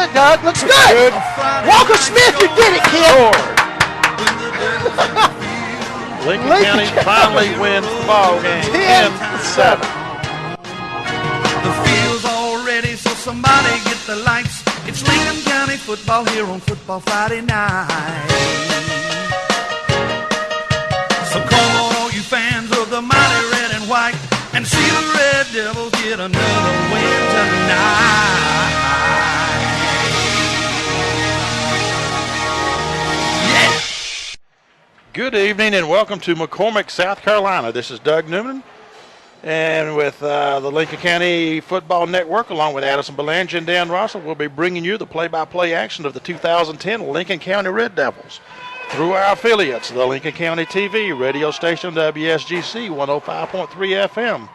good, Doug. Looks good. Walker Smith, you did it, kid. Lincoln County finally wins the ball game 10-7. The field's all ready, so somebody get the lights. It's Lincoln County football here on Football Friday night. So come on, all you fans of the mighty red and white, and see the Red Devils get another win tonight. Yeah! Good evening and welcome to McCormick, South Carolina. This is Doug Newman, and with the Lincoln County Football Network, along with Addison Belanger and Dan Russell, we'll be bringing you the play-by-play action of the 2010 Lincoln County Red Devils through our affiliates, the Lincoln County TV radio station WSGC 105.3 FM,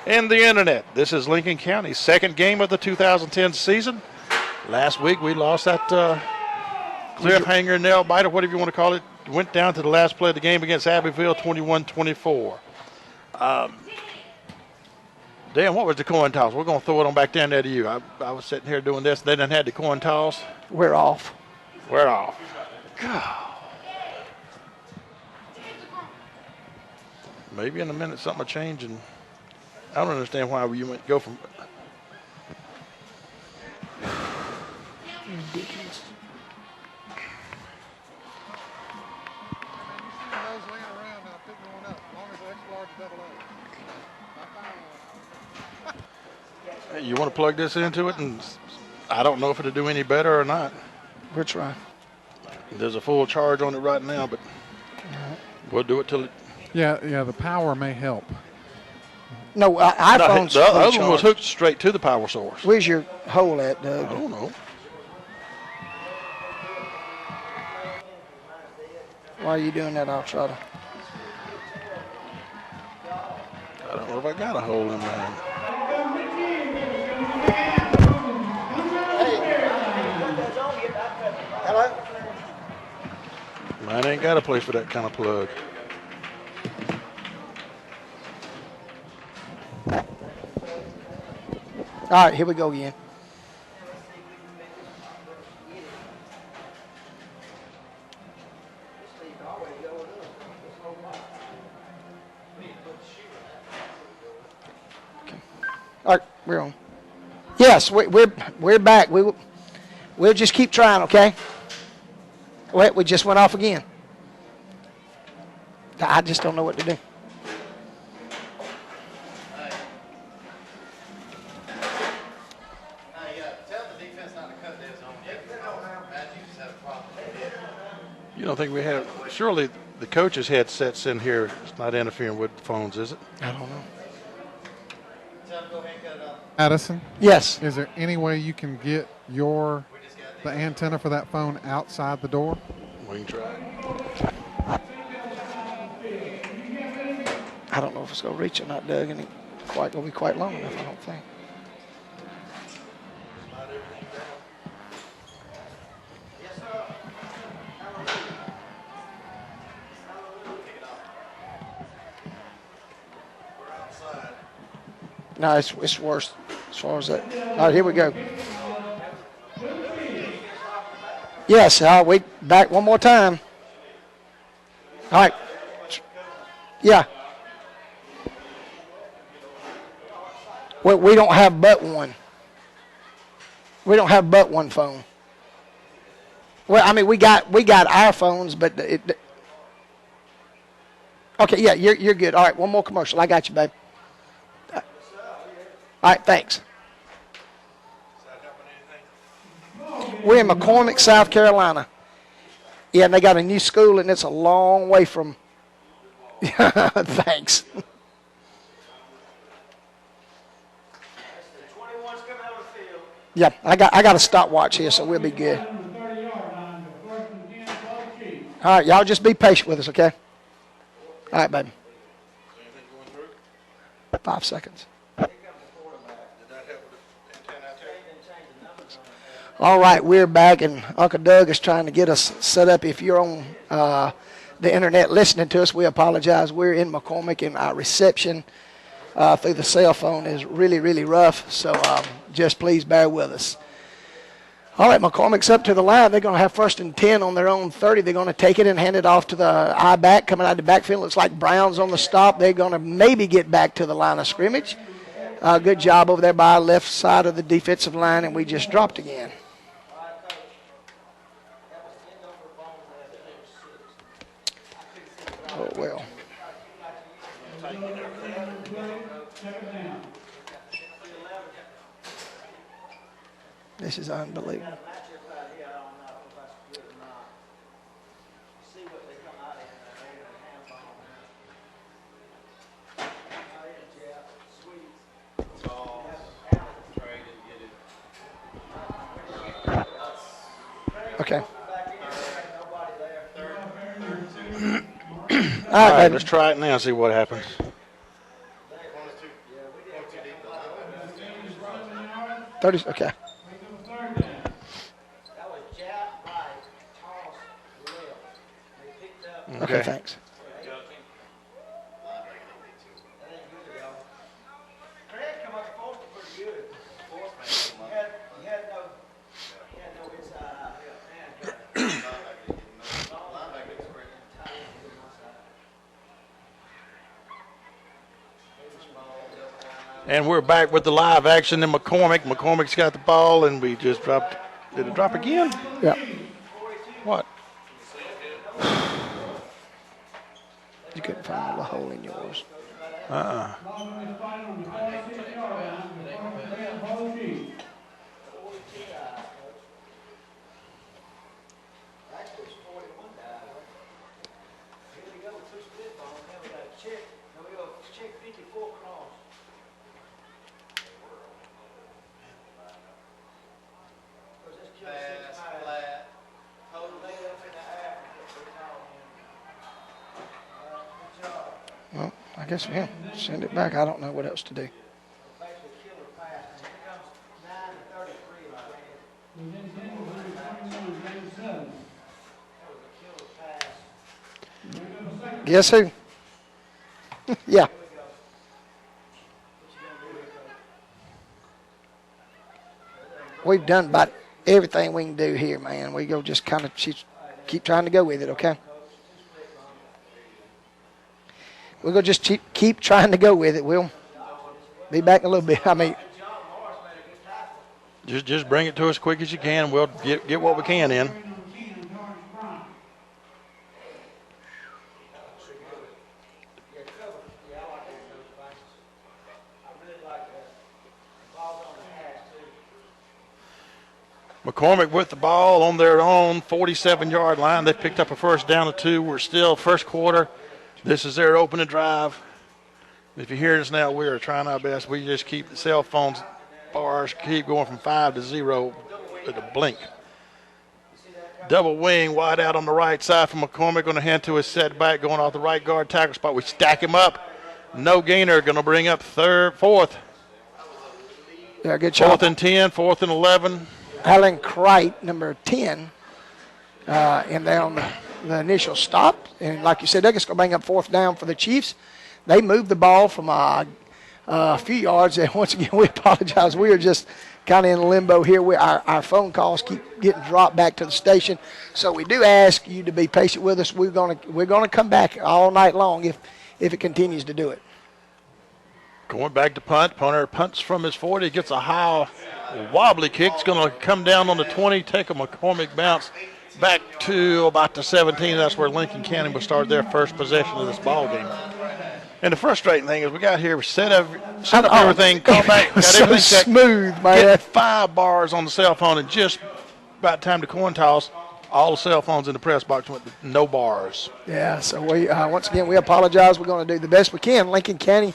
and the internet. This is Lincoln County's second game of the 2010 season. Last week we lost that cliffhanger, nail biter, whatever you want to call it. Went down to the last play of the game against Abbeville, 21-24. Dan, what was the coin toss? We're going to throw it on back down there to you. I was sitting here doing this. They done had the coin toss. We're off. We're off. God. Maybe in a minute something will change, and I don't understand why you might go from. Ridiculous. Hey, you want to plug this into it, and I don't know if it'll do any better or not. We're trying. There's a full charge on it right now, but we'll do it till it. Yeah, the power may help. No, iPhone's the other full one was charge. hooked straight to the power source. Where's your hole at, Doug? I don't know. While you're doing that, I'll try to. I don't know if I got a hole in mine. Hello? Mine ain't got a place for that kind of plug. All right, here we go again. All right, we're on. Yes, we're back. We'll just keep trying, okay? Wait, we just went off again. I just don't know what to do. You don't think we have? Surely the coach's headsets in here is not interfering with the phones, is it? I don't know. Addison? Yes. Is there any way you can get the antenna for that phone outside the door? We can try. I don't know if it's going to reach or not, Doug, and it's going to be quite long enough, I don't think. No, it's worse as far as that. All right, here we go. Yes, I'll wait back one more time. All right. Yeah. We don't have but one. We don't have but one phone. Well, I mean, we got our phones, but okay, yeah, you're good. All right, one more commercial. I got you, babe. All right, thanks. We're in McCormick, South Carolina. Yeah, and they got a new school, and it's a long way from. Thanks. Yeah, I got a stopwatch here, so we'll be good. All right, y'all just be patient with us, okay? All right, baby. 5 seconds. All right, we're back, and Uncle Doug is trying to get us set up. If you're on the internet listening to us, we apologize. We're in McCormick, and our reception through the cell phone is really, really rough, so just please bear with us. All right, McCormick's up to the line. They're going to have 1st and 10 on their own 30. They're going to take it and hand it off to the I-back coming out of the backfield. Looks like Brown's on the stop. They're going to maybe get back to the line of scrimmage. Good job over there by left side of the defensive line, and we just dropped again. Oh, well. This is unbelievable. Okay. All right, let's try it now and see what happens. Okay. Okay, thanks. And we're back with the live action in McCormick. McCormick's got the ball, and we just dropped. Did it drop again? Yeah. What? You couldn't find the hole in yours. Well, I guess we'll send it back. I don't know what else to do. Guess who? Yeah. We've done about everything we can do here, man. We go just kind of keep trying to go with it, okay? We're going to just keep trying to go with it. We'll be back in a little bit. I mean, just bring it to us as quick as you can. We'll get what we can in. McCormick with the ball on their own 47-yard line. They picked up a first down or two. We're still first quarter. This is their opening drive. If you hear us now, we are trying our best. We just keep the cell phones bars keep going from 5 to 0 at a blink. Double wing wide out on the right side from McCormick. Going to hand to his setback going off the right guard tackle spot. We stack him up. No gainer. Going to bring up fourth. Yeah, good job. 4th and 10, 4th and 11. Alan Cright, number 10, and they're on the initial stop. And like you said, they're just going to bring up 4th down for the Chiefs. They moved the ball from a few yards. And once again, we apologize. We are just kind of in limbo here. Our phone calls keep getting dropped back to the station. So we do ask you to be patient with us. We're going to come back all night long if it continues to do it. Going back to punt. Punter punts from his 40. Gets a high wobbly kick. It's going to come down on the 20. Take a McCormick bounce back to about the 17. That's where Lincoln County will start their first possession of this ball game. And the frustrating thing is we got here, set up everything, call back, got so everything checked. Smooth, man. Get 5 bars on the cell phone, and just about time to coin toss, all the cell phones in the press box went to no bars. Yeah, so we once again, we apologize. We're going to do the best we can. Lincoln County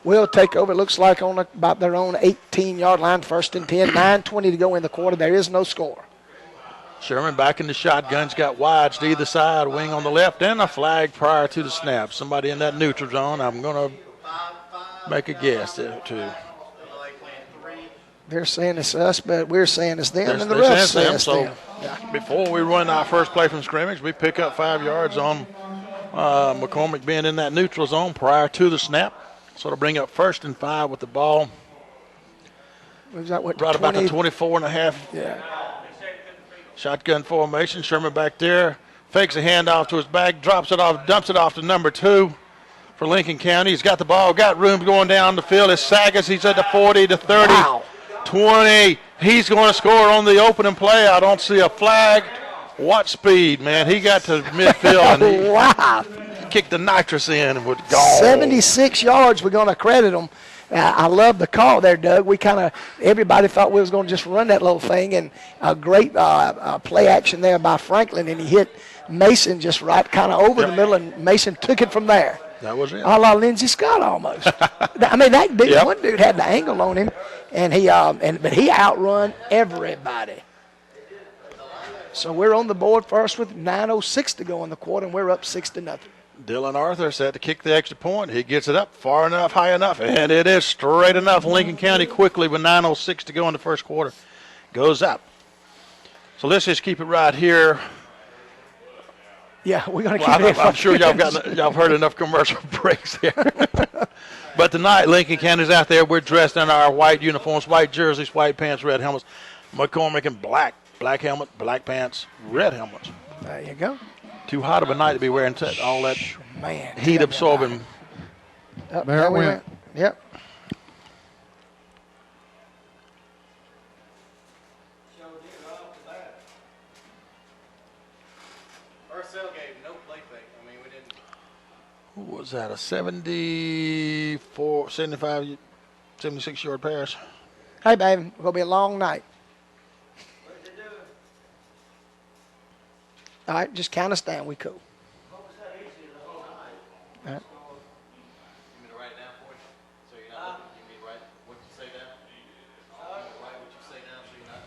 will take over. It looks like on about their own 18-yard line, 1st and 10, 9:20 to go in the quarter. There is no score. Sherman back in the shotgun's got wides to either side, wing on the left, and a flag prior to the snap. Somebody in that neutral zone, I'm going to make a guess there, too. They're saying it's us, but we're saying it's them, and the refs say it's them. Yeah. Before we run our first play from scrimmage, we pick up 5 yards on McCormick being in that neutral zone prior to the snap. So to bring up 1st and 5 with the ball. Was that what, right 20? about the 24 and a half. Yeah. Shotgun formation. Sherman back there. Fakes a handoff to his back. Drops it off. Dumps it off to number 2 for Lincoln County. He's got the ball. Got room going down the field. It's Sagas. He's at the 40 to 30. Wow. 20. He's going to score on the opening play. I don't see a flag. What speed, man. He got to midfield and he Wow. kicked the nitrous in and would go. 76 yards. We're going to credit him. I love the call there, Doug. Everybody thought we was going to just run that little thing, and a great play action there by Franklin, and he hit Mason just right kind of over the middle, and Mason took it from there. That was it. A la Lindsey Scott almost. I mean, that dude, one dude had the angle on him, and but he outrun everybody. So we're on the board first with 9:06 to go in the quarter, and we're up 6-0. Dylan Arthur set to kick the extra point. He gets it up far enough, high enough, and it is straight enough. Lincoln County quickly with 9:06 to go in the first quarter goes up. So let's just keep it right here. Yeah, we're going to keep it. I'm sure y'all heard enough commercial breaks here. But tonight, Lincoln County's out there. We're dressed in our white uniforms, white jerseys, white pants, red helmets. McCormick in black helmet, black pants, red helmets. There you go. Too hot of a night to be wearing all that heat absorbing. There it went. Yep. What was that, a 74, 75, 76-yard pass? Hey, baby, it's going to be a long night. All right, just count us down. We cool. All right. You mean to write down for you? So you're not looking, you mean write what you say down? You mean write what you say down so you're not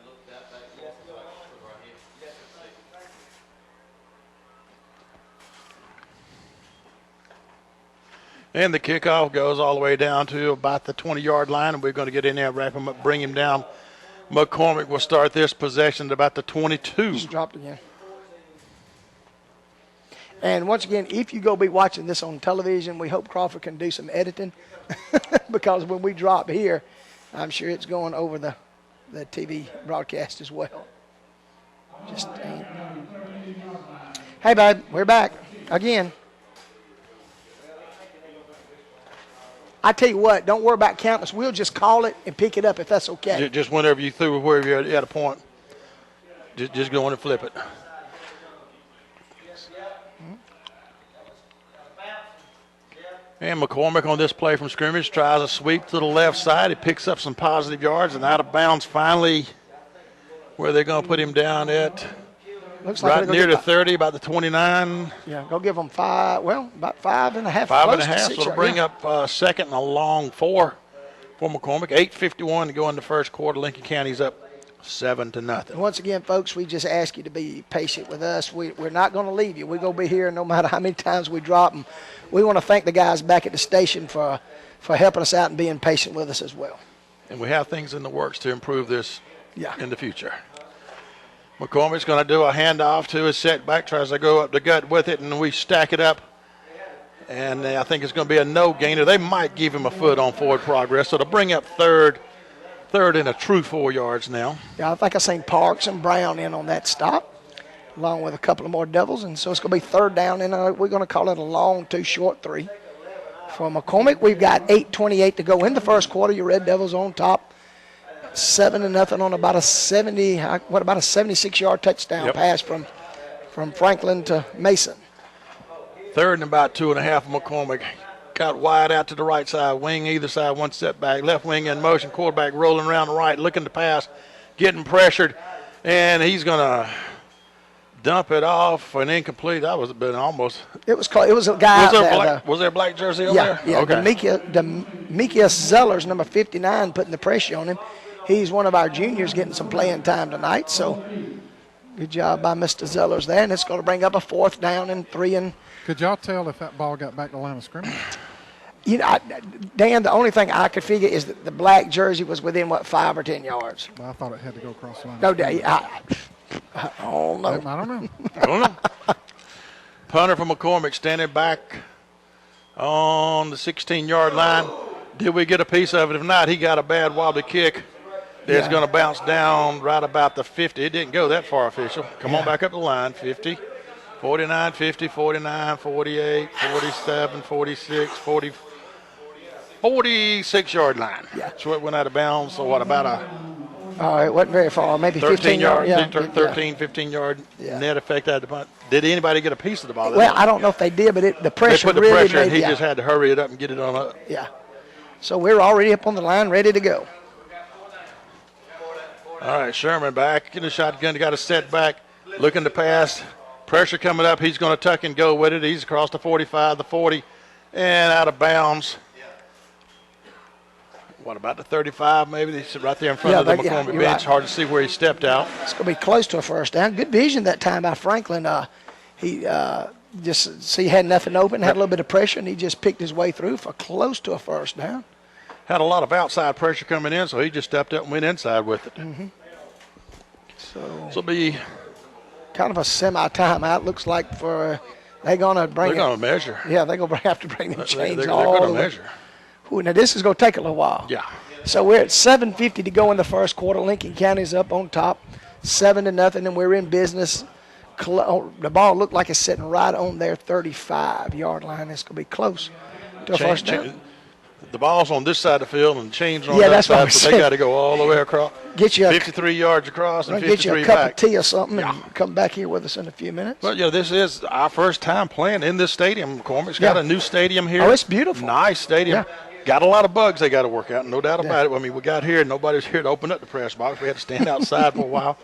looking that back? Yes, sir. Right here. Yes, sir. And the kickoff goes all the way down to about the 20-yard line, and we're going to get in there, wrap him up, bring him down. McCormick will start this possession at about the 22. Just dropped again. And once again, if you go be watching this on television, we hope Crawford can do some editing because when we drop here, I'm sure it's going over the TV broadcast as well. Just ain't. Hey, bud, we're back again. I tell you what, don't worry about counting us. We'll just call it and pick it up if that's okay. Just whenever you through, wherever you're at a point, just go in and flip it. And McCormick on this play from scrimmage tries a sweep to the left side. He picks up some positive yards and out of bounds finally where they're going to put him down at Looks like right near the 30, about the 29. Yeah, go give them about 5.5. 5.5, so it'll bring up second and a long 4 for McCormick. 8:51 to go in the first quarter. Lincoln County's up 7-0. And once again, folks, we just ask you to be patient with us. We're not going to leave you. We're going to be here no matter how many times we drop them. We want to thank the guys back at the station for helping us out and being patient with us as well. And we have things in the works to improve this Yeah. in the future. McCormick's going to do a handoff to his setback, tries to go up the gut with it, and we stack it up. And I think it's going to be a no gainer. They might give him a foot on forward progress, so to bring up third and a true 4 yards now. Yeah, I think I seen Parks and Brown in on that stop, along with a couple of more Devils. And so it's going to be third down, and we're going to call it a long 2 short 3. For McCormick, we've got 8:28 to go in the first quarter. Your Red Devils on top, 7-0 on about a 76-yard touchdown pass from Franklin to Mason. Third and about 2.5 for McCormick. Got wide out to the right side, wing either side, one setback, left wing in motion, quarterback rolling around the right, looking to pass, getting pressured, and he's going to dump it off an incomplete. That was almost. It was called. It was a guy. Was there a black jersey over there? Yeah. Okay. Demetrius Zellers, number 59, putting the pressure on him. He's one of our juniors getting some playing time tonight. So good job by Mr. Zellers there, and it's going to bring up a 4th down and 3 and. Could y'all tell if that ball got back to the line of scrimmage? You know, Dan, the only thing I could figure is that the black jersey was within, 5 or 10 yards. Well, I thought it had to go across the line. No, I don't know. I don't know. I don't know. Punter from McCormick standing back on the 16-yard line. Did we get a piece of it? If not, he got a bad wobbly kick. It's going to bounce down right about the 50. It didn't go that far, official. Come on back up the line. 50, 49, 50, 49, 48, 47, 46, 40, 46-yard line. Yeah. So it went out of bounds. So what, about a It wasn't very far, maybe 13 yard, Yeah, 13, 15 yard Yeah. net effect out of the punt. Did anybody get a piece of the ball? Well, I don't know if they did, but the They pressure put the really pressure, and made he just had to hurry it up and get it on up. Yeah. So we're already up on the line, ready to go. All right, Sherman back in the shotgun. Got a setback, looking to pass. Pressure coming up. He's going to tuck and go with it. He's across the 45, the 40, and out of bounds. What, about the 35 maybe? He's right there in front of the McCormick bench. Right. Hard to see where he stepped out. It's going to be close to a first down. Good vision that time by Franklin. He had nothing open, had a little bit of pressure, and he just picked his way through for close to a first down. Had a lot of outside pressure coming in, so he just stepped up and went inside with it. Mm-hmm. So This will be kind of a semi-timeout. Looks like for they're going to bring. They're going to measure. Yeah, they're going to have to bring them chains They're all going the to way. measure. Ooh, now this is going to take a little while. Yeah. So we're at 7:50 to go in the first quarter. Lincoln County's up on top, 7-0, and we're in business. The ball looked like it's sitting right on their 35-yard line. It's going to be close to a first down. The ball's on this side of the field and chains on Yeah, that that's what side, I'm so they saying. got to go all the way across. Get you 53 yards across and get you 53 a cup back. of tea or something and come back here with us in a few minutes. Well, yeah, this is our first time playing in this stadium. McCormick's got a new stadium here. Oh, it's beautiful. Nice stadium. Yeah. Got a lot of bugs they got to work out, no doubt about it. I mean, we got here, nobody was here to open up the press box. We had to stand outside for a while.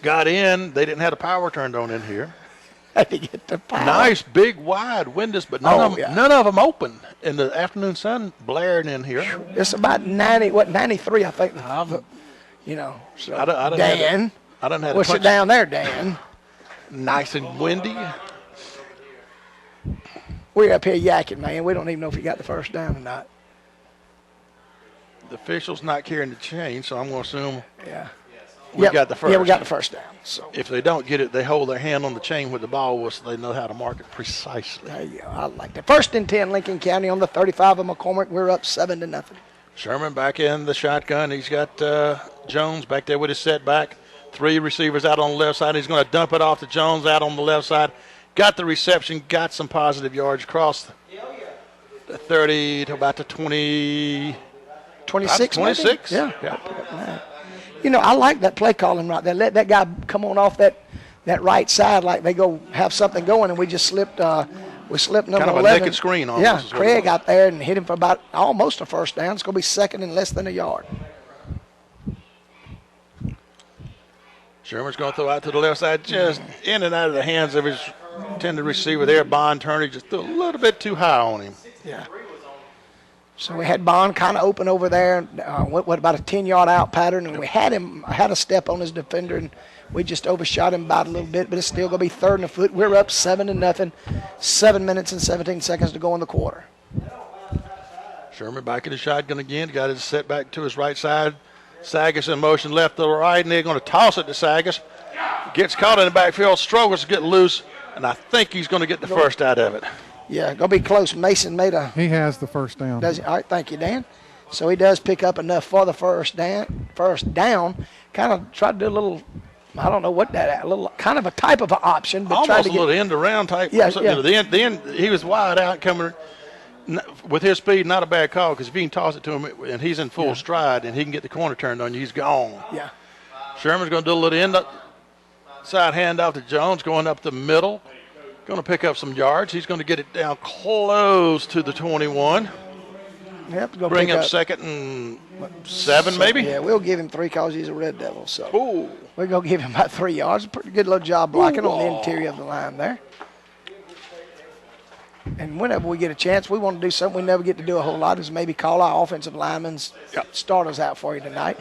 Got in, they didn't have the power turned on in here. Had to get the power. Nice, big, wide windows, but none of them open. And the afternoon sun blaring in here. It's about 93, I think. You know, so I done Dan, I done had what's to it punch. down there, Dan? Nice and windy. We're up here yakking, man. We don't even know if he got the first down or not. The official's not carrying the chain, so I'm going to assume Yeah. we got the first. Yeah, we got the first down. So If they don't get it, they hold their hand on the chain with the ball was so they know how to mark it precisely. there you go. I like that. 1st and 10, Lincoln County on the 35 of McCormick. We're up 7-0. Sherman back in the shotgun. He's got Jones back there with his setback. 3 receivers out on the left side. He's going to dump it off to Jones out on the left side. Got the reception, got some positive yards across the 30 to about the 20. 26, 26? maybe? Yeah. You know, I like that play calling right there. Let that guy come on off that right side like they go have something going, and we just slipped. We slipped number Kind of a 11. naked screen almost Yeah, is what it Craig was. out there and hit him for about almost a first down. It's going to be second and less than a yard. Sherman's going to throw out to the left side, just in and out of the hands of his intended receiver there. Bond Turner just threw a little bit too high on him. Yeah. So we had Bond kind of open over there, what about a 10-yard out pattern, and we had a step on his defender, and we just overshot him about a little bit, but it's still going to be 3rd and a foot. We're up 7-0, 7 minutes and 17 seconds to go in the quarter. Sherman back in the shotgun again. Got his set back to his right side. Sagas in motion left to the right, and they're going to toss it to Sagas. Gets caught in the backfield, struggles to get loose, and I think he's going to get the first out of it. Yeah, going to be close. Mason made a He has the first down. Does he? All right, thank you, Dan. So he does pick up enough for the first down. Kind of tried to do a little, I don't know what that, a little kind of a type of an option, but tried Almost to a get. little end around type. Yeah, something. yeah. The end, he was wide out coming with his speed. Not a bad call because if you can toss it to him and he's in full stride and he can get the corner turned on you, he's gone. Yeah. Sherman's going to do a little end up, side handoff to Jones, going up the middle. Going to pick up some yards. He's going to get it down close to the 21. Yep, go Bring pick up 2nd and 7 maybe. Yeah, we'll give him 3 because he's a Red Devil. So Ooh. we're going to give him about 3 yards. Pretty good little job blocking on the interior of the line there. And whenever we get a chance, we want to do something we never get to do a whole lot is maybe call our offensive linemen's starters out for you tonight.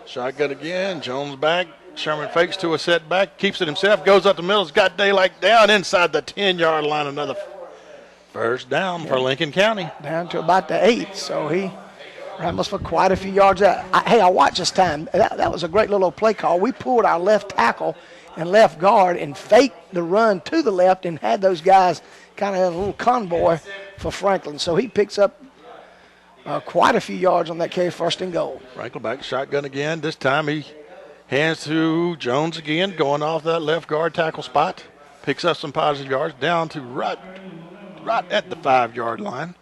Shotgun again. Jones back. Sherman fakes to a setback, keeps it himself, goes up the middle. Has got daylight down inside the 10-yard line. Another first down for Lincoln County. Down to about the 8, so he ran us for quite a few yards out. I watched this time. That was a great little play call. We pulled our left tackle and left guard and faked the run to the left and had those guys kind of a little convoy for Franklin. So he picks up quite a few yards on that carry, 1st and goal. Frankel back shotgun again. This time he hands to Jones again, going off that left guard tackle spot. Picks up some positive yards down to right at the 5-yard line.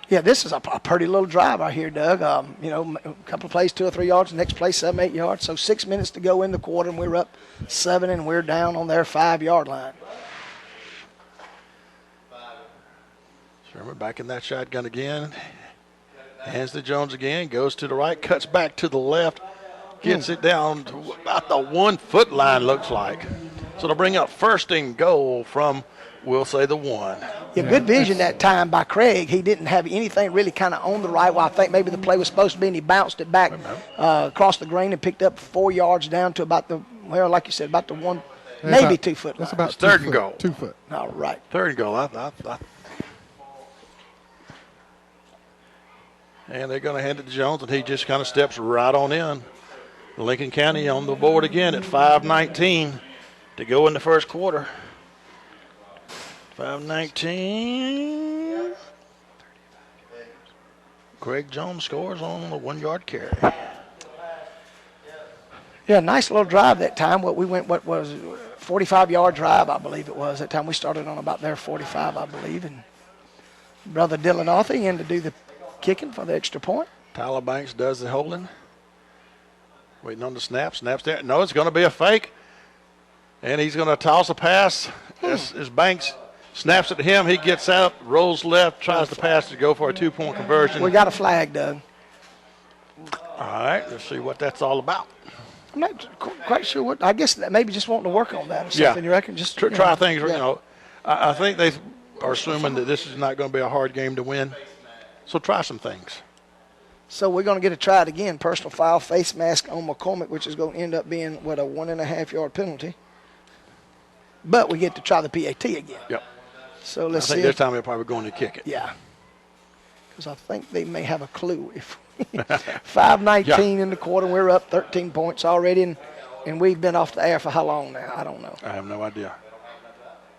Yeah, this is a pretty little drive right here, Doug. You know, a couple of plays, 2 or 3 yards. The next play, 7, 8 yards. So 6 minutes to go in the quarter, and we're up 7, and we're down on their 5-yard line. Sherman back in that shotgun again. Hands to Jones again. Goes to the right. Cuts back to the left. Gets it down to about the 1-foot line, looks like. So they'll bring up 1st and goal from, we'll say, the 1. Yeah, good vision that time by Craig. He didn't have anything really kind of on the right. Well, I think maybe the play was supposed to be, and he bounced it back across the green and picked up 4 yards down to about the, well, like you said, about the 1, maybe about, 2-foot line. That's about 3rd and goal. 2 foot. All right. 3rd and goal. And they're going to hand it to Jones, and he just kind of steps right on in. Lincoln County on the board again at 5:19 to go in the 1st quarter. 5:19. Craig Jones scores on the 1-yard carry. Yeah, nice little drive that time. What was 45-yard drive, I believe it was. That time we started on about their 45, I believe. And Brother Dylan Arthur in to do the kicking for the extra point. Tyler Banks does the holding. Waiting on the snap. Snaps there. No, it's going to be a fake. And he's going to toss a pass. As Banks snaps it to him, he gets out, rolls left, tries to pass to go for a 2-point conversion. We got a flag, Doug. All right, let's see what that's all about. I'm not quite sure what. I guess that maybe just wanting to work on that or something. You reckon? Just try things. Yeah. You know, I think they are assuming that this is not going to be a hard game to win. So try some things. So we're going to get a try it again. Personal foul, face mask on McCormick, which is going to end up being, a 1.5-yard penalty. But we get to try the PAT again. Yep. So let's see. I think this time they're probably going to kick it. Yeah. Because I think they may have a clue. If 5:19 in the quarter, we're up 13 points already, and we've been off the air for how long now? I don't know. I have no idea.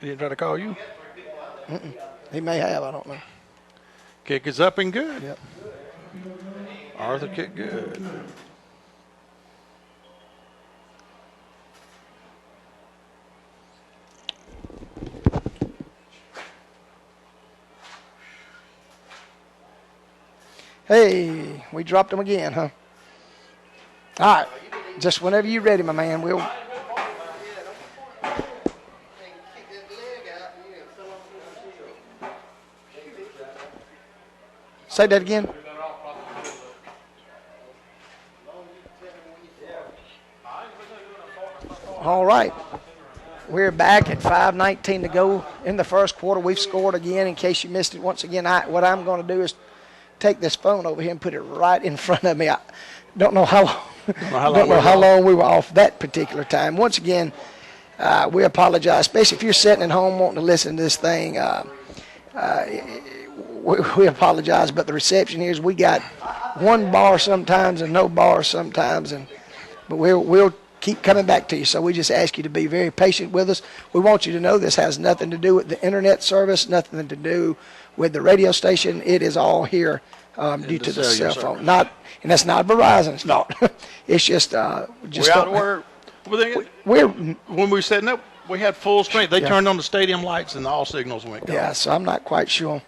He didn't try to call you? He may have. I don't know. Kick is up and good. Yep. Arthur kick good. Hey, we dropped them again, huh? All right. Just whenever you're ready, my man, we'll. Say that again. All right. We're back at 5:19 to go in the 1st quarter. We've scored again. In case you missed it, once again, what I'm going to do is take this phone over here and put it right in front of me. I don't know how long we were off that particular time. Once again, we apologize, especially if you're sitting at home wanting to listen to this thing. We apologize, but the reception here is we got one bar sometimes and no bar sometimes, but we'll keep coming back to you. So we just ask you to be very patient with us. We want you to know this has nothing to do with the internet service, nothing to do with the radio station. It is all here due to the cell phone. Not, and that's not Verizon. It's not. It's just when we setting up, we had full strength. They turned on the stadium lights and all signals went gone. Yeah, so I'm not quite sure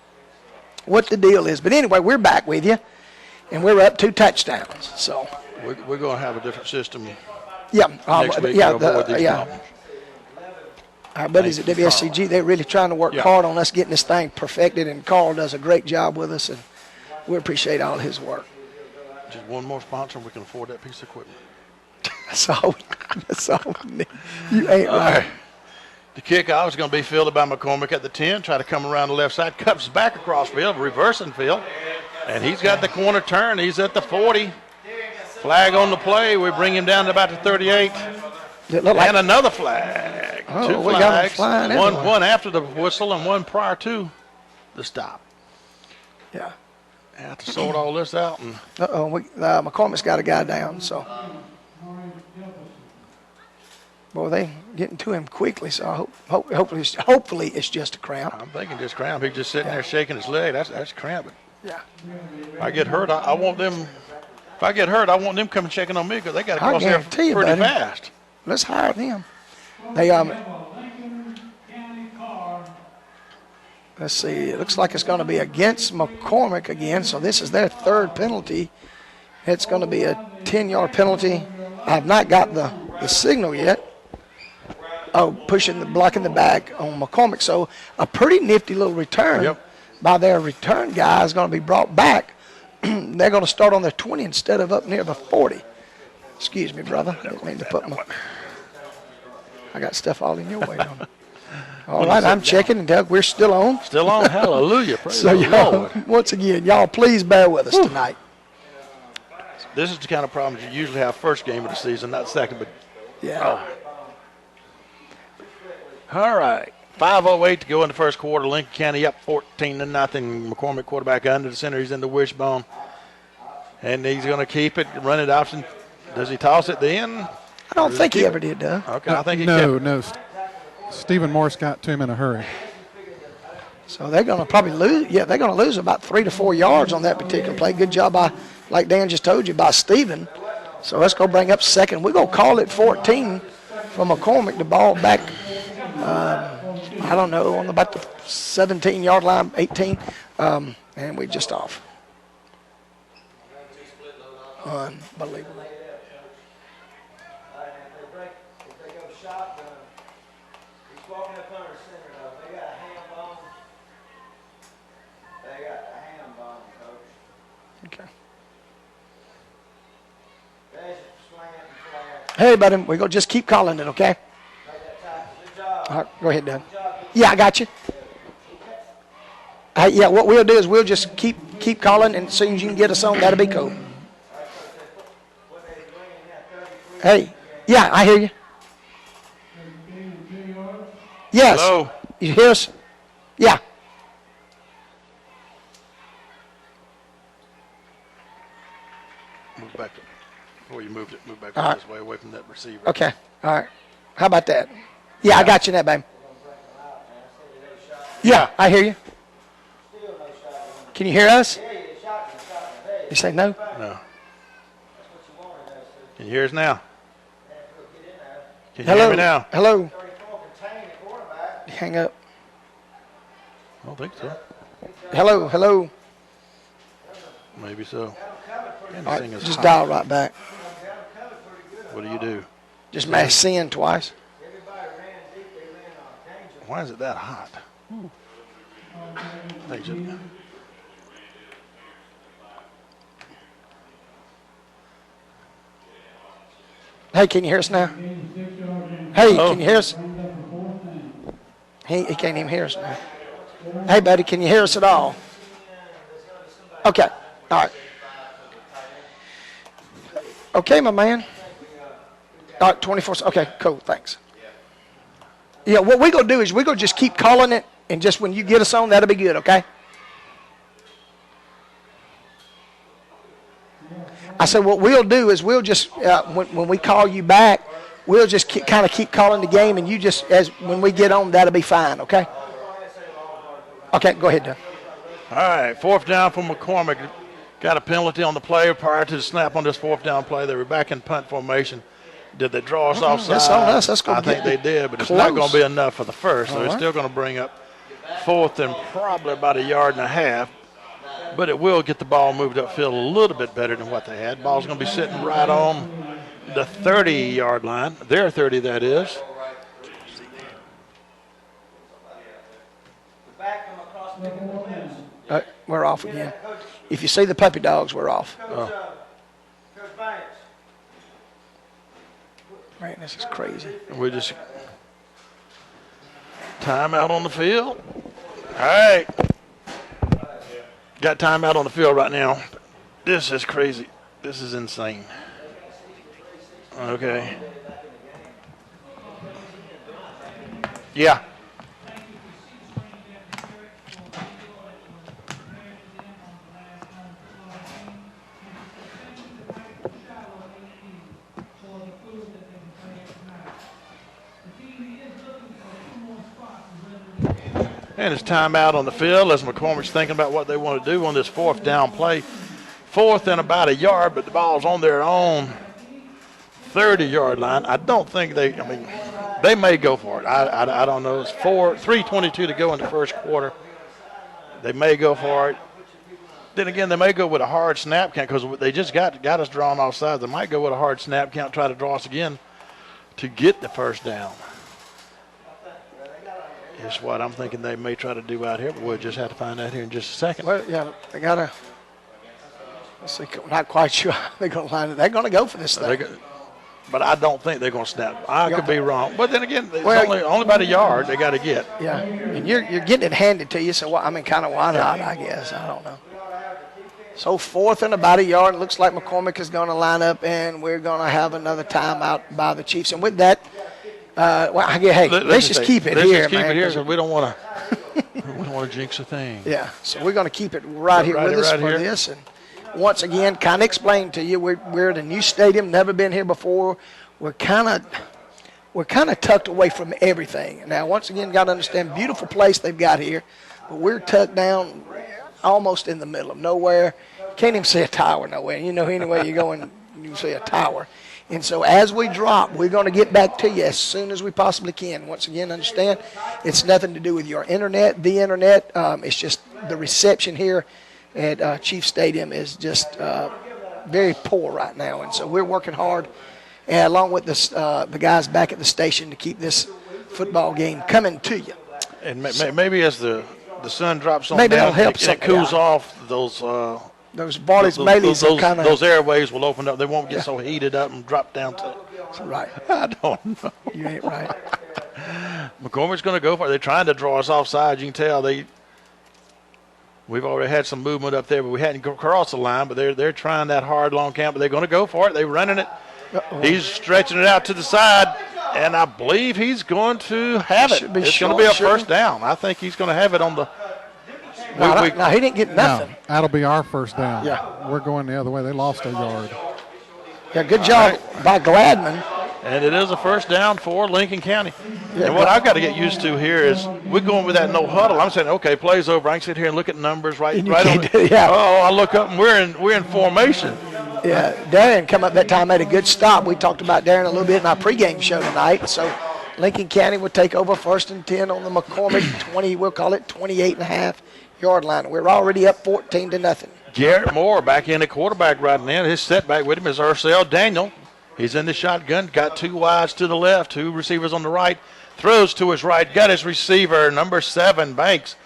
what the deal is. But anyway, we're back with you, and we're up 2 touchdowns. So we're going to have a different system. Yeah, next week. Our buddies at WSCG, they're really trying to work hard on us getting this thing perfected, and Carl does a great job with us, and we appreciate all his work. Just one more sponsor, and we can afford that piece of equipment. That's all we need. You ain't right. The kickoff is going to be fielded by McCormick at the 10. Try to come around the left side. Cuts back across field, reversing field. And he's got the corner turn. He's at the 40. Flag on the play. We bring him down to about the 38. And another flag. Oh, 2 we flags. got them flying everywhere. One after the whistle and one prior to the stop. Yeah. I have to sort all this out. And McCormick's got a guy down, so. Boy, they getting to him quickly, so hopefully it's just a cramp. I'm thinking just cramp. He's just sitting there shaking his leg. That's cramp. Yeah. If I get hurt, I want them. If I get hurt, I want them coming checking on me because they got to I cross there guarantee you, pretty buddy. fast. Let's hire them. They let's see. It looks like it's going to be against McCormick again. So this is their third penalty. It's going to be a 10-yard penalty. I've not got the signal yet. Oh, blocking the back on McCormick. So a pretty nifty little return by their return guy is going to be brought back. They're going to start on their 20 instead of up near the 40. Excuse me, brother. I didn't mean to put I got stuff all in your way. All right, I'm checking, and Doug, we're still on. Still on. Hallelujah. Praise So, the Lord. once again, y'all please bear with us tonight. This is the kind of problems you usually have first game of the season, not second. But Yeah. all right, 5:08 to go in the first quarter. Lincoln County up 14-0. McCormick quarterback under the center. He's in the wishbone, and he's going to keep it. Run it option. Does he toss it then? I don't think he ever did, Doug. Okay, I think he kept it. Stephen Morris got to him in a hurry. So they're going to probably lose. Yeah, they're going to lose about 3 to 4 yards on that particular play. Good job by, like Dan just told you, by Stephen. So let's go bring up second. We're going to call it 14 from McCormick. The ball back, I don't know, on about the 17-yard line, 18. And we're just off. Unbelievable. Okay. Hey, buddy, we're going to just keep calling it, okay? All right, go ahead, Doug. Yeah, I got you. Yeah, what we'll do is we'll just keep calling, and as soon as you can get us on, that'll be cool. Hey, yeah, I hear you. Yes. Hello? You hear us? Yeah. Move back. Before you moved it, move back All this way, away from that receiver. Okay. All right. How about that? Yeah, I got you now, babe. Yeah, I hear you. Can you hear us? You say no? No. Can you hear us now? Can you Hello? hear me now? Hello? Hang up. I don't think so. Hello? Hello? Maybe so. All right, just dial right back. What do? Just mash send twice. Why is it that hot? Thanks, Jim. Hey, can you hear us now? Hey, can you hear us? He can't even hear us now. Hey, buddy, can you hear us at all? Okay. All right. Okay, my man. All right, 24. Okay, cool. Thanks. Yeah, what we're going to do is we're going to just keep calling it, and just when you get us on, that'll be good, okay? I said what we'll do is we'll just, when we call you back, we'll just kind of keep calling the game, and you just, when we get on, that'll be fine, okay? Okay, go ahead, Doug. All right, fourth down for McCormick. Got a penalty on the play prior to the snap on this fourth down play. They were back in punt formation. Did they draw us offside? That's on us. That's I think they did, but it's not going to be enough for the first. So it's still going to bring up fourth and probably about 1.5 yards. But it will get the ball moved upfield a little bit better than what they had. Ball's going to be sitting right on the 30-yard line. Their 30, that is. We're off again. If you see the puppy dogs, we're off. Oh. Man, this is crazy. We just timeout on the field. All right. Got timeout on the field right now. This is crazy. This is insane. Okay. Yeah. And it's timeout on the field as McCormick's thinking about what they want to do on this 4th down play. 4th and about a yard, but the ball's on their own 30-yard line. I don't think they may go for it. I don't know. It's 3:22 to go in the first quarter. They may go for it. Then again, they may go with a hard snap count because they just got us drawn off sides. They might go with a hard snap count, try to draw us again to get the first down. Is what I'm thinking they may try to do out here, but we'll just have to find out here in just a second. Well, yeah, they got to. Let's see, not quite sure how they're going to line it. They're going to go for this thing. But I don't think they're going to snap. I could be wrong. But then again, it's Well, only about a yard they got to get. Yeah, and you're getting it handed to you, so kind of why not, I guess. I don't know. So 4th and about a yard. It looks like McCormick is going to line up, and we're going to have another timeout by the Chiefs. And with that, let's just keep it here, Let's just keep man. it here because we don't want to jinx a thing. Yeah, so we're going to keep it right here with us for this. And once again, kind of explain to you, we're at a new stadium, never been here before. We're kind of tucked away from everything. Now, once again, got to understand, beautiful place they've got here, but we're tucked down almost in the middle of nowhere. Can't even see a tower nowhere. You know, anywhere you go and you see a tower. And so as we drop, we're going to get back to you as soon as we possibly can. Once again, understand, it's nothing to do with your internet, the internet. It's just the reception here at Chief Stadium is just very poor right now. And so we're working hard, along with the guys back at the station, to keep this football game coming to you. And maybe as the sun drops on Maybe down, that'll help it cools off those Barley's Baileys those kind of. those airways will open up. They won't get so heated up and drop down to. Right. I don't know. You ain't right. McCormick's going to go for it. They're trying to draw us offside. You can tell we've already had some movement up there, but we hadn't crossed the line. But they're trying that hard long count. But they're going to go for it. They're running it. Uh-oh. He's stretching it out to the side, and I believe he's going to have it. It's going to be a first down. I think he's going to have it on the. No, he didn't get nothing. No, that'll be our first down. Yeah. We're going the other way. They lost a yard. Yeah, good job by Gladman. And it is a first down for Lincoln County. Yeah, and what I've got to get used to here is we're going with that no huddle. I'm saying, okay, play's over. I can sit here and look at numbers right on. Oh, I look up and we're in formation. Yeah, Darren come up that time, made a good stop. We talked about Darren a little bit in our pregame show tonight. So Lincoln County will take over 1st and 10 on the McCormick 20. We'll call it 28.5-yard line. We're already up 14-0. Garrett Moore back in at quarterback right now. His setback with him is Ursel Daniel. He's in the shotgun, got 2 wides to the left, 2 receivers on the right. Throws to his right, got his receiver, number 7, Banks.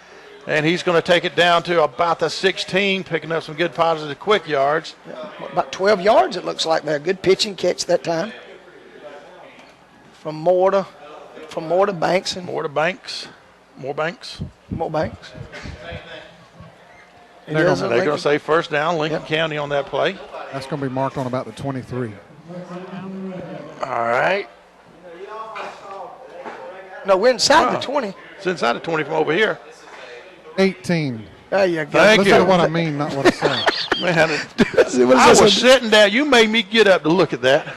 And he's going to take it down to about the 16, picking up some good positive quick yards. Yeah, about 12 yards it looks like there. Good pitching catch that time. From Moore to Banks. More Banks. They're going to say first down, Lincoln County on that play. That's going to be marked on about the 23. All right. No, we're inside the 20. It's inside the 20 from over here. 18. There you go. Thank Listen you. to what I mean, not what I say. Man, I was sitting down. You made me get up to look at that.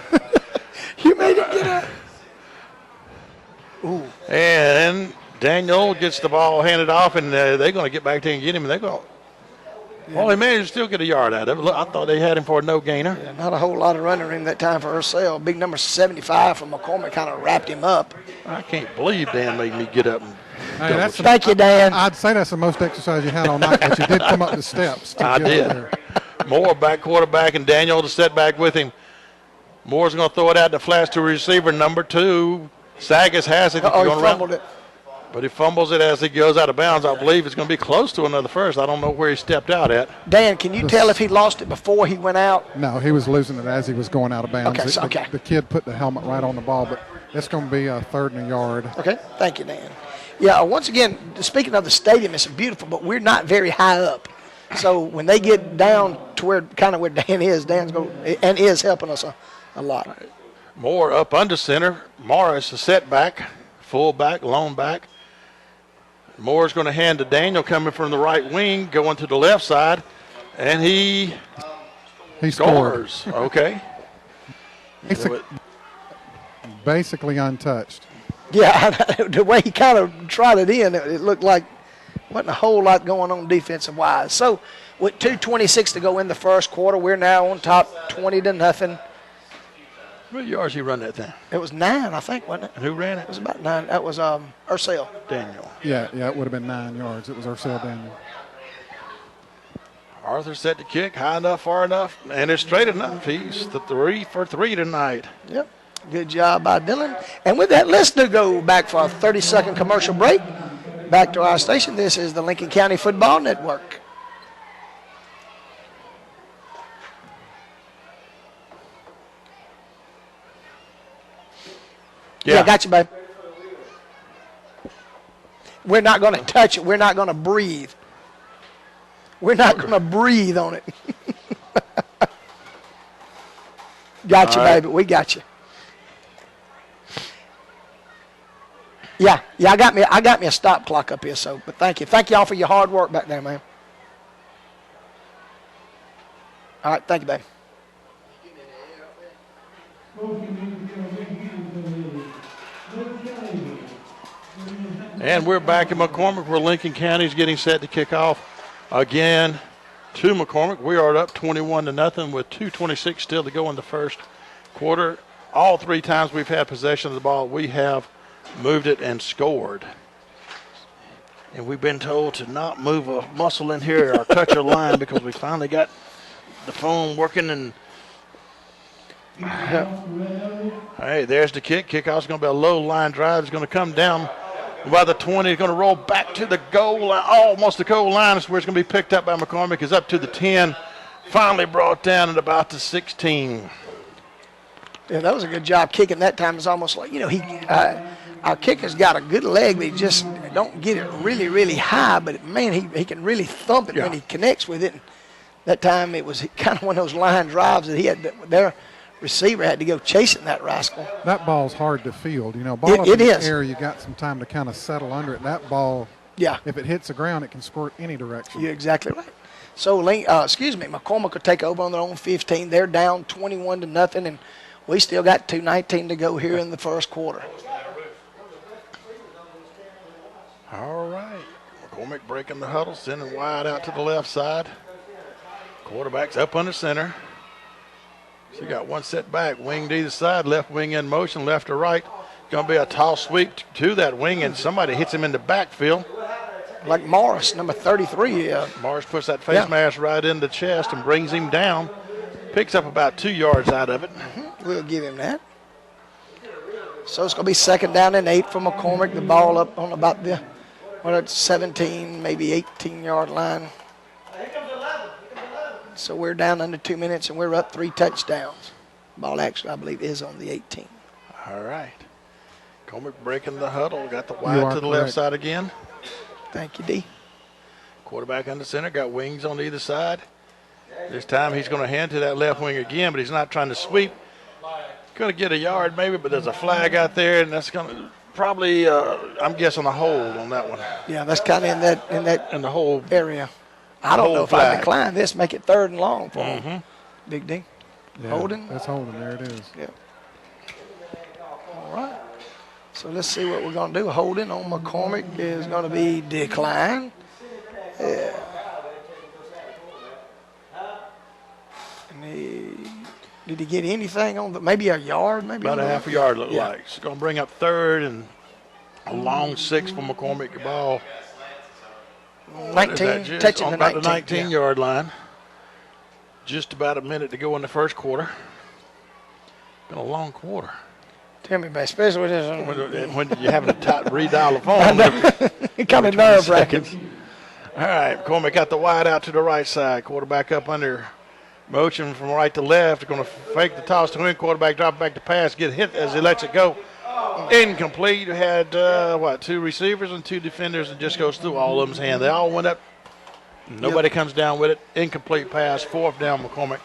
You made it get up. Ooh. And Daniel gets the ball handed off, and they're going to get back to him and get him. And they're going. Well, they managed to still get a yard out of it. Look, I thought they had him for a no gainer. Yeah, not a whole lot of running room that time for Ursel. Big number 75 from McCormick kind of wrapped him up. I can't believe Dan made me get up. Hey, thank you, Dan. I'd say that's the most exercise you had all night, but you did come up the steps. I did. Moore back quarterback, and Daniel to set back with him. Moore's going to throw it out the flash to receiver number 2. Sagas has it. He fumbled it. But he fumbles it as he goes out of bounds. I believe it's going to be close to another first. I don't know where he stepped out at. Dan, can you tell if he lost it before he went out? No, he was losing it as he was going out of bounds. Okay. The kid put the helmet right on the ball, but it's going to be a 3rd and a yard. Okay, thank you, Dan. Yeah, once again, speaking of the stadium, it's beautiful, but we're not very high up. So when they get down to where Dan is, Dan's going and is helping us a lot. Moore up under center. Morris a setback, fullback, lone back. Moore's going to hand to Daniel coming from the right wing, going to the left side, and he scores. Okay. Basically untouched. Yeah, the way he kind of trotted in, it looked like wasn't a whole lot going on defensive-wise. So with 2:26 to go in the first quarter, we're now on top 20-0. How many yards he run that thing? It was 9, I think, wasn't it? And who ran it? It was about 9. That was Ursel. Daniel. Yeah, it would have been 9 yards. It was Ursel Daniel. Arthur set the kick high enough, far enough, and it's straight enough. He's the 3 for 3 tonight. Yep. Good job by Dylan. And with that, let's go back for a 30-second commercial break. Back to our station. This is the Lincoln County Football Network. Yeah, got you, babe. We're not going to touch it. We're not going to breathe. We're not going to breathe on it. Got you, baby. We got you. Yeah, I got me a stop clock up here. So, but thank you. Thank y'all for your hard work back there, man. All right, thank you, baby. And we're back in McCormick where Lincoln County is getting set to kick off again to McCormick. We are up 21-0 with 2:26 still to go in the first quarter. All 3 times we've had possession of the ball, we have moved it and scored. And we've been told to not move a muscle in here or touch a line because we finally got the phone working. And hey, there's the kick. Kickoff's going to be a low line drive. It's going to come down by the 20. It's going to roll back to the goal line, almost the goal line. Is where it's going to be picked up by McCormick. Is up to the 10. Finally brought down at about the 16. Yeah, that was a good job kicking that time. It's almost like, our kicker's got a good leg, but he just don't get it really, really high. But, man, he can really thump it when he connects with it. And that time it was kind of one of those line drives that their receiver had to go chasing that rascal. That ball's hard to field. Ball up in the air, you got some time to kind of settle under it. That ball, if it hits the ground, it can squirt any direction. You're exactly right. So, McCormick will take over on their own 15. They're down 21-0, and we still got 2:19 to go here in the first quarter. All right. McCormick breaking the huddle, sending wide out to the left side. Quarterback's up under center. So you got one set back, wing to either side, left wing in motion, left to right. Going to be a toss sweep to that wing, and somebody hits him in the backfield. Like Morris, number 33. Morris puts that face mask right in the chest and brings him down. Picks up about 2 yards out of it. We'll give him that. So it's going to be 2nd down and 8 for McCormick. The ball up on about the 17, maybe 18-yard line. So we're down under 2 minutes, and we're up 3 touchdowns. Ball actually, I believe, is on the 18. All right. McCormick breaking the huddle. Got the wide to the left side again. Thank you, D. Quarterback under center. Got wings on either side. This time he's going to hand to that left wing again, but he's not trying to sweep. Going to get a yard maybe, but there's a flag out there, and that's going to probably, I'm guessing, a hold on that one. Yeah, that's kind of in the whole area. I don't know if I decline this, make it 3rd and long for him. Big D. Yeah, holding. That's holding. There it is. Yeah. All right. So let's see what we're going to do. Holding on McCormick is going to be decline. Yeah. Did he get anything on maybe a yard? Maybe about a half a yard, look like. It's going to bring up 3rd and a long 6 for McCormick. The ball 19, touching about the 19-yard line. Just about a minute to go in the first quarter. Been a long quarter. Tell me, especially with this. When you're having to redial the phone. It kind of nerve-wracking. All right, McCormick got the wide out to the right side. Quarterback up under motion from right to left. Going to fake the toss to him. Quarterback drop back to pass. Get hit as he lets it go. Incomplete. Had, 2 receivers and 2 defenders, and just goes through all of them's hand. They all went up. Nobody comes down with it. Incomplete pass. 4th down, McCormick.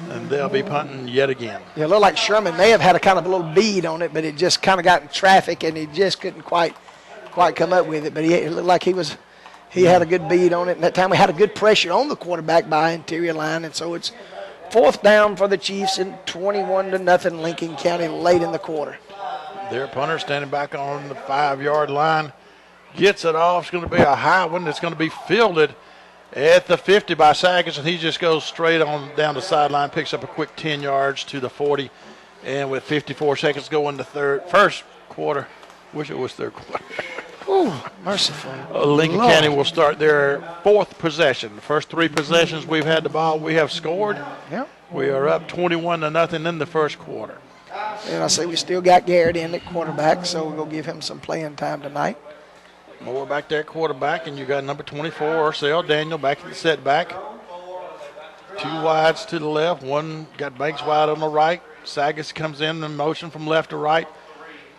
And they'll be punting yet again. Yeah, it looked like Sherman may have had a kind of a little bead on it, but it just kind of got in traffic, and he just couldn't quite come up with it. But it looked like he had a good bead on it. And that time we had a good pressure on the quarterback by interior line, and so it's 4th down for the Chiefs and 21-0 Lincoln County late in the quarter. Their punter standing back on the 5-yard line. gets it off. It's going to be a high one. It's going to be fielded at the 50 by Sagas, and he just goes straight on down the sideline, picks up a quick 10 yards to the 40, and with 54 seconds to go in the first quarter, wish it was third quarter. Ooh, merciful. Lincoln County will start their fourth possession. The first 3 possessions we've had the ball, we have scored. Yep. We are up 21-0 in the first quarter. And I say we still got Garrett in at quarterback, so we're going to give him some playing time tonight. Moore back there, quarterback, and you got number 24, Ursel Daniel, back in the setback. 2 wides to the left, 1 got Banks wide on the right. Sagas comes in motion from left to right,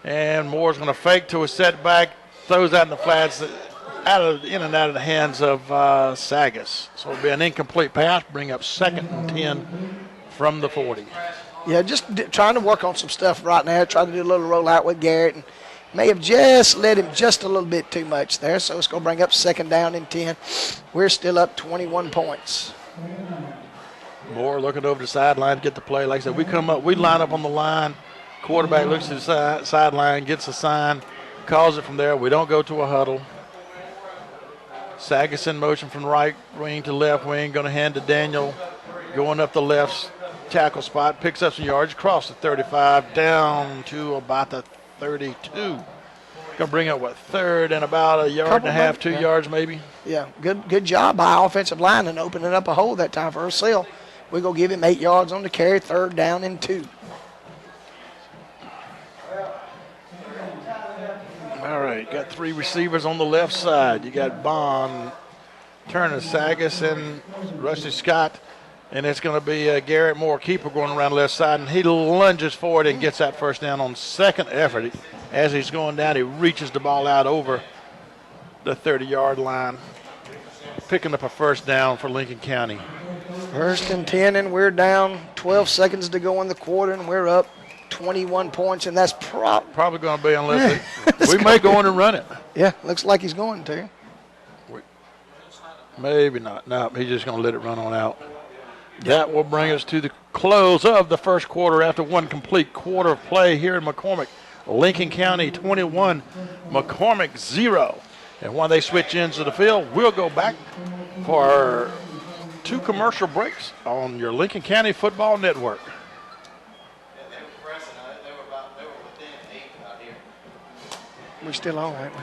and Moore's going to fake to a setback, throws out in the flats, in and out of the hands of Sagas. So it'll be an incomplete pass, bring up 2nd and 10 from the 40. Yeah, just trying to work on some stuff right now, try to do a little rollout with Garrett, and may have just led him just a little bit too much there, so it's going to bring up 2nd down and 10. We're still up 21 points. Moore looking over the sideline to get the play. Like I said, we line up on the line. Quarterback looks to the sideline, gets a sign, calls it from there. We don't go to a huddle. Sagas in motion from right wing to left wing, going to hand to Daniel, going up the left tackle spot, picks up some yards, across the 35, down to about the 32. Going to bring up, 3rd and about a yard and a half, 2 yards maybe. Yeah, good job by offensive line and opening up a hole that time for Ursel. We're going to give him 8 yards on the carry, 3rd down and 2. All right, got 3 receivers on the left side. You got Bond, Turner, Sagas, and Rusty Scott. And it's going to be Garrett Moore, keeper, going around the left side. And he lunges forward and gets that first down on 2nd effort. As he's going down, he reaches the ball out over the 30-yard line, picking up a first down for Lincoln County. 1st and 10, and we're down 12 seconds to go in the quarter, and we're up 21 points, and that's probably going to be unless we may go in and run it. Yeah, looks like he's going to. Maybe not. No, he's just going to let it run on out. That will bring us to the close of the first quarter after 1 complete quarter of play here in McCormick. Lincoln County 21, McCormick 0. And while they switch ends of the field, we'll go back for 2 commercial breaks on your Lincoln County Football Network. We're still on, aren't we?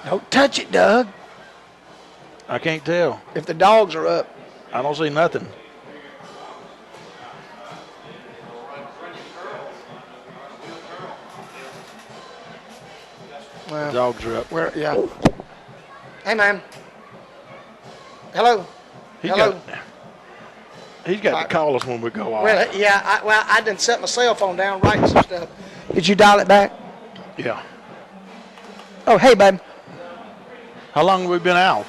Don't touch it, Doug. I can't tell. If the dogs are up. I don't see nothing. Well, the dogs are up. Yeah. Hey, man. Hello. He's got to call us when we go off. Well, yeah. I didn't set my cell phone down writing some stuff. Did you dial it back? Yeah. Oh, hey, babe. How long have we been out?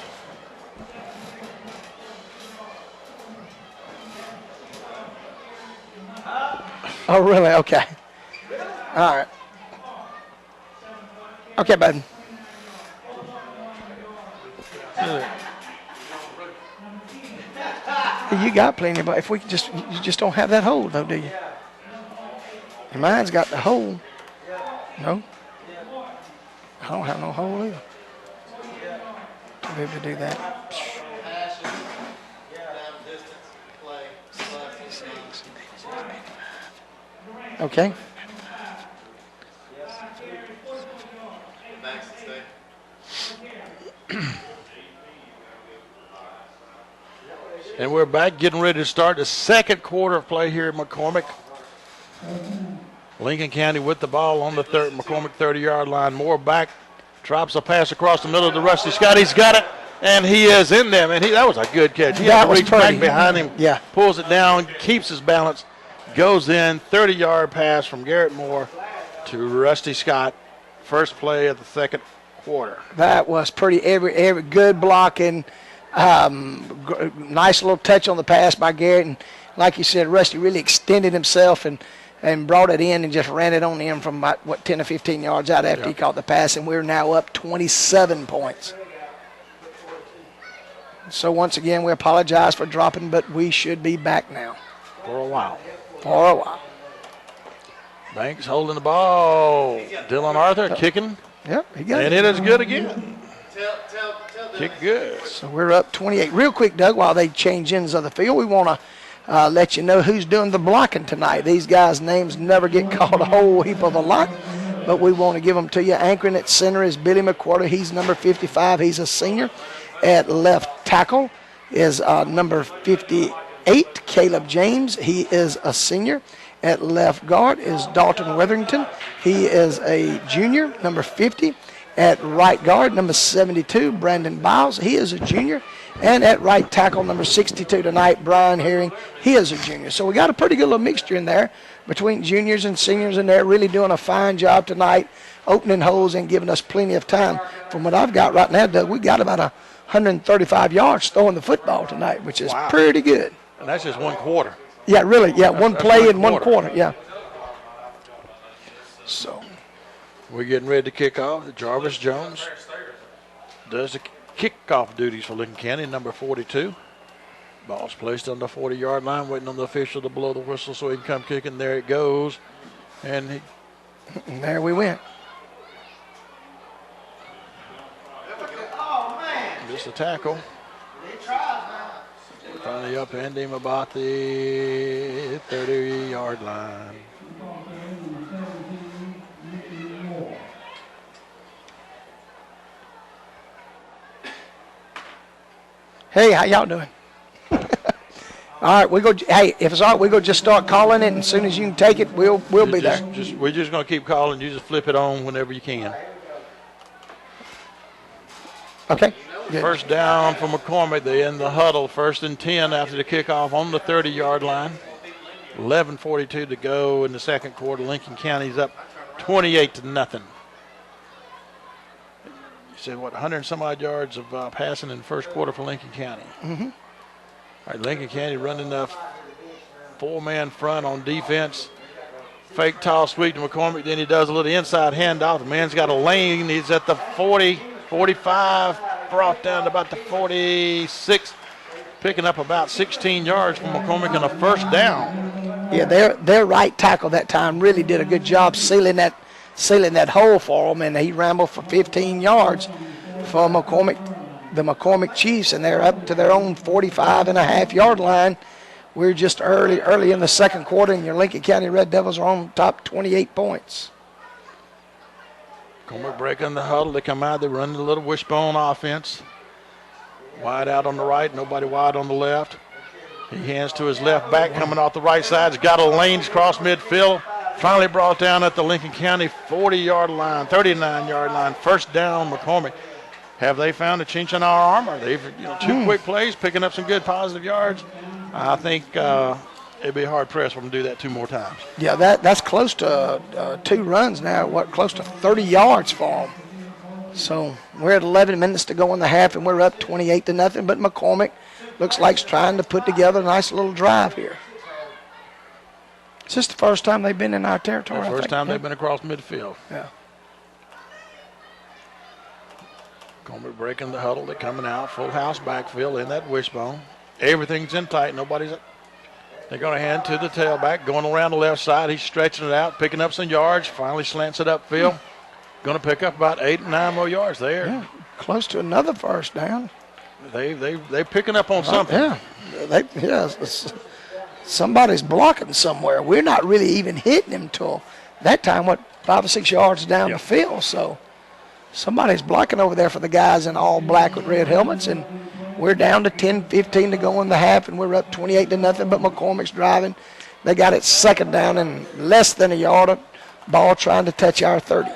Oh, really? Okay. All right. Okay, bud. You got plenty, but if we could you just don't have that hole, though, do you? And mine's got the hole. No? I don't have no hole either. To be able to do that. Okay. And we're back getting ready to start the second quarter of play here at McCormick. Lincoln County with the ball on the McCormick 30-yard line. Moore back, drops a pass across the middle of the Rusty Scott. He's got it, and he is in there, man. That was a good catch. He had to reach back behind him, pulls it down, keeps his balance, goes in, 30-yard pass from Garrett Moore to Rusty Scott. First play of the second quarter. That was pretty every good blocking. Nice little touch on the pass by Garrett, and like you said, Rusty really extended himself and brought it in and just ran it on in from about, 10 or 15 yards out after he caught the pass, and we're now up 27 points. So once again, we apologize for dropping, but we should be back now. For a while. For a while. Banks holding the ball. Dylan Arthur kicking. Yep, he got it. And it is good again. Kick good. So we're up 28. Real quick, Doug, while they change ends of the field, we want to let you know who's doing the blocking tonight. These guys' names never get called a whole heap of a lot, but we want to give them to you. Anchoring at center is Billy McWhorter. He's number 55. He's a senior. At left tackle is number 58, Caleb James. He is a senior. At left guard is Dalton Witherington. He is a junior, number 50. At right guard, number 72, Brandon Biles. He is a junior. And at right tackle, number 62 tonight, Brian Herring. He is a junior. So we got a pretty good little mixture in there between juniors and seniors, and they're really doing a fine job tonight, opening holes and giving us plenty of time. From what I've got right now, Doug, we got about 135 yards throwing the football tonight, which is pretty good. And that's just one quarter. Yeah, really. Yeah, one play in one quarter. Yeah. So we're getting ready to kick off. Jarvis Jones does the kickoff duties for Lincoln County, number 42. Ball's placed on the 40-yard line, waiting on the official to blow the whistle so he can come kicking. There it goes. And there we went. Just a tackle. Finally upend him about the 30-yard line. Hey, how y'all doing? All right, we go. Hey, if it's all right, we go just start calling it, and as soon as you can take it, we'll be there. We're just going to keep calling. You just flip it on whenever you can. Okay. Good. First down for McCormick. They're in the huddle. 1st and 10 after the kickoff on the 30-yard line. 11:42 to go in the second quarter. Lincoln County's up 28-0. You said, 100 and some odd yards of passing in the first quarter for Lincoln County. Mm-hmm. All right, Lincoln County running a 4-man front on defense. Fake toss sweep to McCormick. Then he does a little inside handoff. The man's got a lane. He's at the 40, 45, brought down to about the 46, picking up about 16 yards from McCormick and a first down. Yeah, their right tackle that time really did a good job sealing that hole for him, and he rambled for 15 yards for McCormick, the McCormick Chiefs, and they're up to their own 45.5-yard line. We're just early in the second quarter, and your Lincoln County Red Devils are on top 28 points. McCormick breaking the huddle. They come out. They run a little wishbone offense. Wide out on the right. Nobody wide on the left. He hands to his left back coming off the right side. He's got a lane across midfield. Finally brought down at the Lincoln County 40-yard line, 39-yard line. First down, McCormick. Have they found a chink in our armor? They've two quick plays, picking up some good positive yards. I think it'd be hard-pressed for them to do that 2 more times. Yeah, that's close to 2 runs now, close to 30 yards for them. So we're at 11 minutes to go in the half, and we're up 28-0, but McCormick looks like he's trying to put together a nice little drive here. Is this the first time they've been in our territory? The first time they've been across midfield. Yeah. McCormick breaking the huddle. They're coming out, full house backfield in that wishbone. Everything's in tight. They're going to hand to the tailback, going around the left side. He's stretching it out, picking up some yards, finally slants it upfield. Going to pick up about 8 or 9 more yards there. Yeah, close to another first down. They're picking up on something. Yeah, somebody's blocking somewhere. We're not really even hitting him till that time, 5 or 6 yards down the field. So somebody's blocking over there for the guys in all black with red helmets, and we're down to 10-15 to go in the half, and we're up 28-0, but McCormick's driving. They got it second down and less than a yard of ball trying to touch our 30.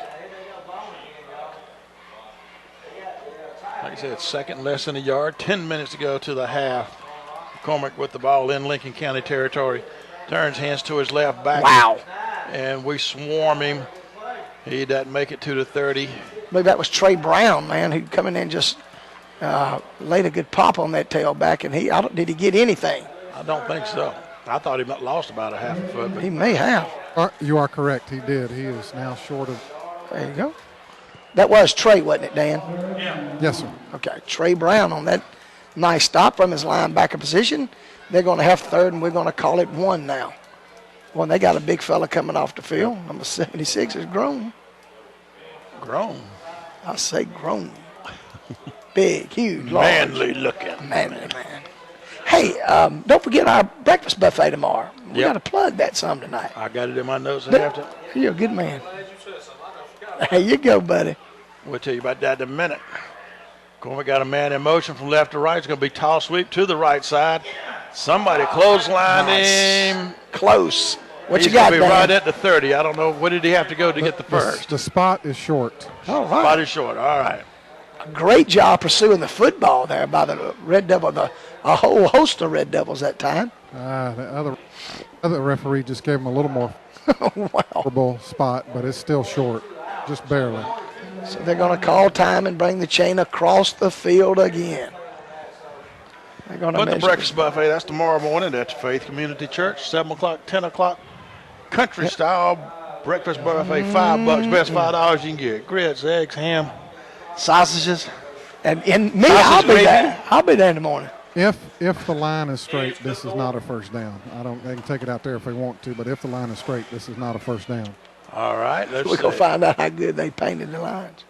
Like I said, second less than a yard, 10 minutes to go to the half. McCormick with the ball in Lincoln County territory. Turns hands to his left back. Wow. And we swarm him. He doesn't make it to the 30. I believe that was Trey Brown, man, who come in and just laid a good pop on that tailback. And did he get anything? I don't think so. I thought he lost about a half a foot. But he may have. You are correct. He did. He is now short of. There you go. That was Trey, wasn't it, Dan? Yeah. Yes, sir. Okay, Trey Brown on that nice stop from his linebacker position. They're going to have third, and we're going to call it 1 now. They got a big fella coming off the field. Number 76 is grown. Grown. I say grown. Big, huge, large. Manly looking. Manly, man. Hey, don't forget our breakfast buffet tomorrow. We got to plug that some tonight. I got it in my notes. After. You're a good man. There you go, buddy. We'll tell you about that in a minute. We got a man in motion from left to right. It's going to be toss sweep to the right side. Somebody clotheslined him. Close. What He's you got, be Dan? right at the 30. I don't know. What did he have to go to get the first? The spot is short. All right. Spot is short. All right. A great job pursuing the football there by the Red Devil, a whole host of Red Devils that time. The other referee just gave him a little more favorable spot, but it's still short, just barely. So they're going to call time and bring the chain across the field again. They're going to But the breakfast buffet, that's tomorrow morning at Faith Community Church, 7 o'clock, 10 o'clock. Country style breakfast buffet, $5, best $5 you can get. Grits, eggs, ham, sausages. And me, I'll be there. I'll be there in the morning. If the line is straight, this is not a first down. They can take it out there if they want to, but if the line is straight, this is not a first down. All right, we're going to find out how good they painted the lines.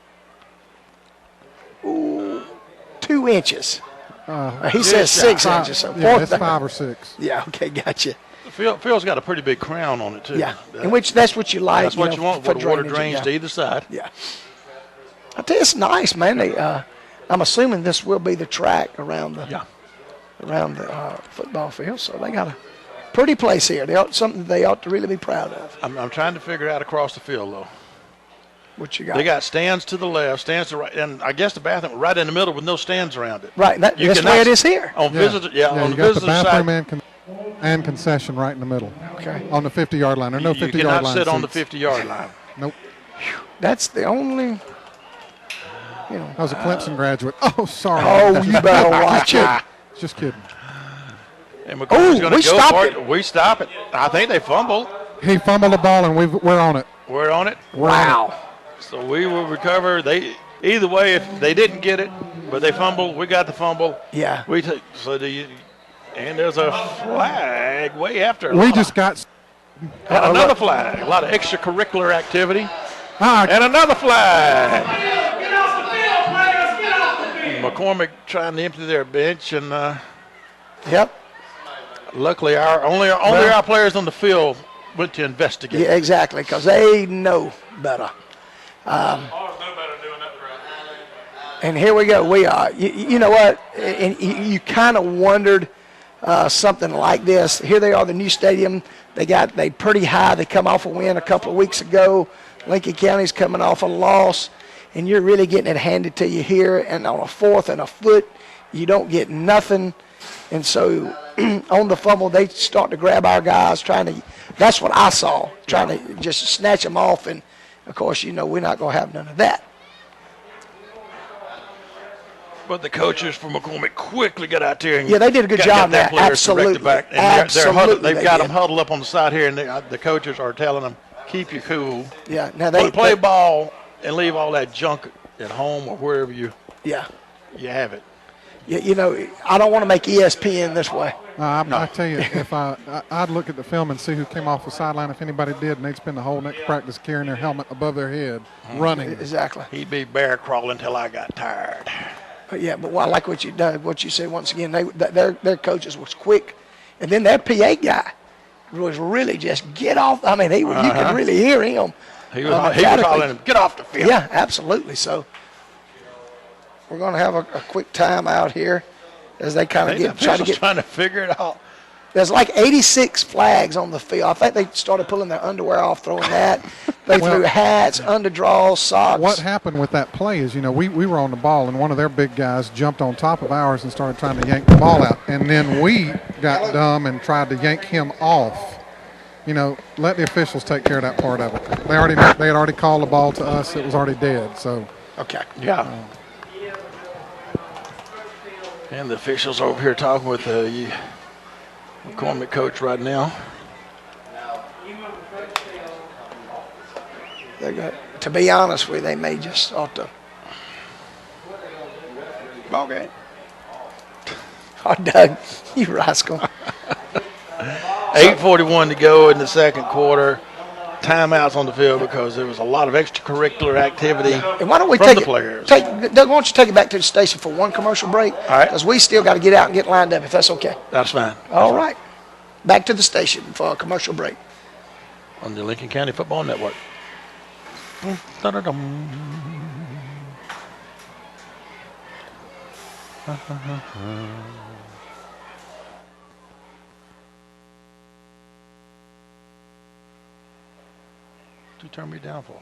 Ooh, 2 inches. He says 6 inches. So yeah, it's 5 or 6. Yeah, okay, gotcha. The field's got a pretty big crown on it, too. Yeah, that's what you like. That's what you want, where the water drains to either side. Yeah. I tell you, it's nice, man. I'm assuming this will be the track around the football field, so they got a pretty place here. Something they ought to really be proud of. I'm trying to figure out across the field, though. What you got? They got stands to the left, stands to the right, and I guess the bathroom right in the middle with no stands around it. Right, that's where it is here. On visitor, on the visitor side. Bathroom and concession right in the middle. Okay. On the 50-yard line. There's no 50-yard line. You cannot sit on the 50-yard line. Nope. That's the only. I was a Clemson graduate. Oh, sorry. Oh, you better watch it. Just kidding. And McCormick's going to go for it. We stop it. I think they fumbled. He fumbled the ball, and we're on it. We're on it? Wow. So we will recover. Either way, if they didn't get it, but they fumbled, we got the fumble. Yeah. And there's a flag way after. We just got another flag. A lot of extracurricular activity. And another flag. Get off the field, players. Get off the field. McCormick trying to empty their bench, and yep. Luckily, only our players on the field went to investigate. Yeah, exactly, because they know better. And here we go. We are. You know what? And you kind of wondered something like this. Here they are, the new stadium. They pretty high. They come off a win a couple of weeks ago. Lincoln County's coming off a loss, and you're really getting it handed to you here. And on a 4th and a foot, you don't get nothing. And so on the fumble, they start to grab our guys, that's what I saw, trying to just snatch them off. And, of course, we're not going to have none of that. But the coaches from McCormick quickly got out there and they did a good job there. Absolutely. Back. And they've got them huddled up on the side here, and the coaches are telling them, keep you cool. Yeah. Now they play ball and leave all that junk at home or wherever you have it. I don't want to make ESPN this way. I tell you, if I'd look at the film and see who came off the sideline, if anybody did, and they'd spend the whole next practice carrying their helmet above their head, running. Exactly. He'd be bear crawling till I got tired. But I like what you said once again. Their coaches was quick, and then their PA guy was really just get off. I mean, you could really hear him. He was calling him, get off the field. Yeah, absolutely. So we're going to have a quick time out here as they kind of trying to figure it out. There's like 86 flags on the field. I think they started pulling their underwear off, throwing that. They threw hats, underdraws, socks. What happened with that play is, we were on the ball, and one of their big guys jumped on top of ours and started trying to yank the ball out. And then we got dumb and tried to yank him off. Let the officials take care of that part of it. They had already called the ball to us. It was already dead. So. Okay. Yeah. And the officials over here talking with the McCormick coach right now. To be honest with you, they may just ought to. Ball game. Oh, Doug, you rascal. 8:41 to go in the second quarter. timeouts on the field because there was a lot of extracurricular activity And why don't we from take the it? players. Doug, why don't you take it back to the station for one commercial break? All right. Because we still got to get out and get lined up, if that's okay. That's fine. All right. Back to the station for a commercial break. On the Lincoln County Football Network. Da-da-dum. What you turn me down for?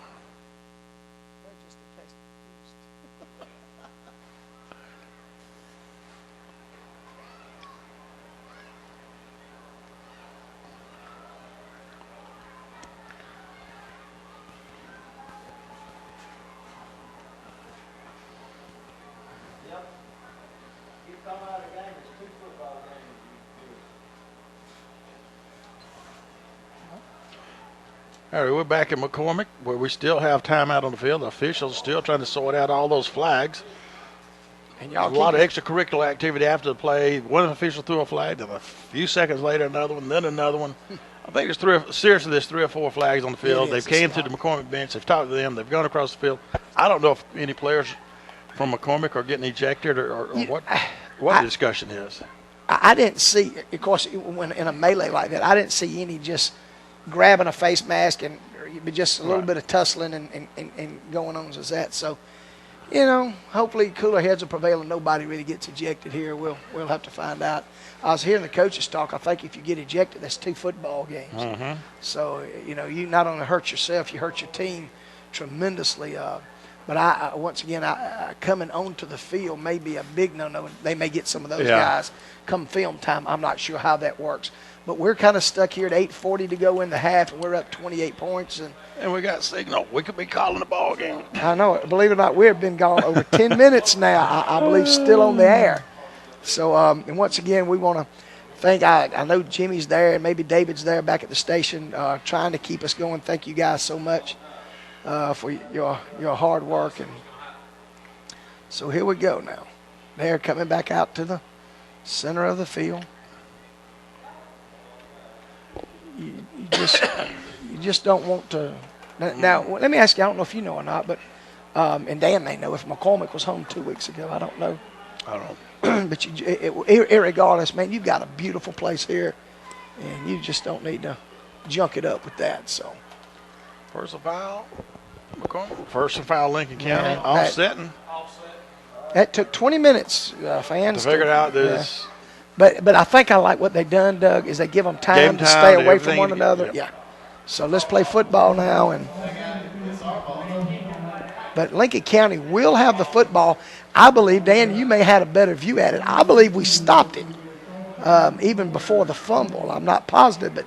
All right, we're back at McCormick where we still have time out on the field. The officials are still trying to sort out all those flags. And A lot of extracurricular activity after the play. One official threw a flag, then a few seconds later another one, then another one. I think there's 3 or 4 flags on the field. They've came to the McCormick bench. They've talked to them. They've gone across the field. I don't know if any players from McCormick are getting ejected or what the discussion is. I didn't see, of course, when in a melee like that, I didn't see any just grabbing a face mask and just a little bit of tussling and going on as that. So, hopefully cooler heads will prevail and nobody really gets ejected here. We'll have to find out. I was hearing the coaches talk. I think if you get ejected, that's 2 football games. Mm-hmm. So, you not only hurt yourself, you hurt your team tremendously. But I once again, coming onto the field may be a big no-no. They may get some of those guys come film time. I'm not sure how that works. But we're kind of stuck here at 8:40 to go in the half, and we're up 28 points. And we got signal. We could be calling the ball game. I know it. Believe it or not, we have been gone over 10 minutes now, I believe, still on the air. So, and once again, we want to thank, I know Jimmy's there and maybe David's there back at the station trying to keep us going. Thank you guys so much for your hard work. And so here we go now. They're coming back out to the center of the field. You just don't want to. Now, let me ask you. I don't know if you know or not, but and Dan may know if McCormick was home 2 weeks ago. I don't know. I don't. But irregardless, man, you've got a beautiful place here, and you just don't need to junk it up with that. So, First and foul, McCormick. First and foul, Lincoln County. Yeah, All setting. that took 20 minutes, fans. To figure out this. But I think I like what they've done, Doug, is they give them time to stay away from one another. Yep. Yeah. So let's play football now. But Lincoln County will have the football. I believe, Dan, you may have had a better view at it. I believe we stopped it even before the fumble. I'm not positive, but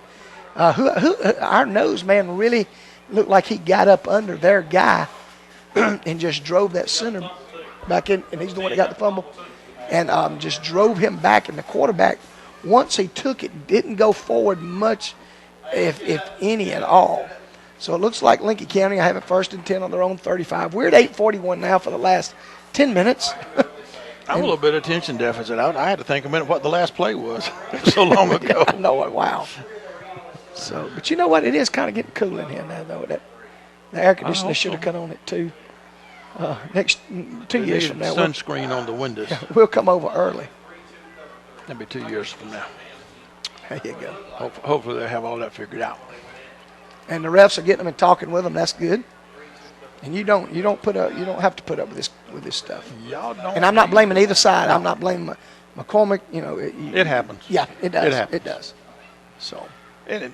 our nose man really looked like he got up under their guy and just drove that center back in, and he's the one that got the fumble. And just drove him back, and the quarterback, once he took it, didn't go forward much, if any at all. So it looks like Lincoln County, I have it 1st and 10 on their own 35. We're at 8:41 now for the last 10 minutes. I'm a little bit of attention deficit. I had to think a minute what the last play was so long ago. I know it. Wow. So, but you know what? It is kind of getting cool in here now, though. The air conditioner should have cut on it too. Next 2 years from now, sunscreen on the windows. we'll come over early. That'll be 2 years from now. There you go. Hopefully they'll have all that figured out. And the refs are getting them and talking with them. That's good. And you don't have to put up with this stuff. Y'all don't. And I'm not blaming either side. I'm not blaming McCormick. It happens. Yeah, it does. It happens. It does. So. And it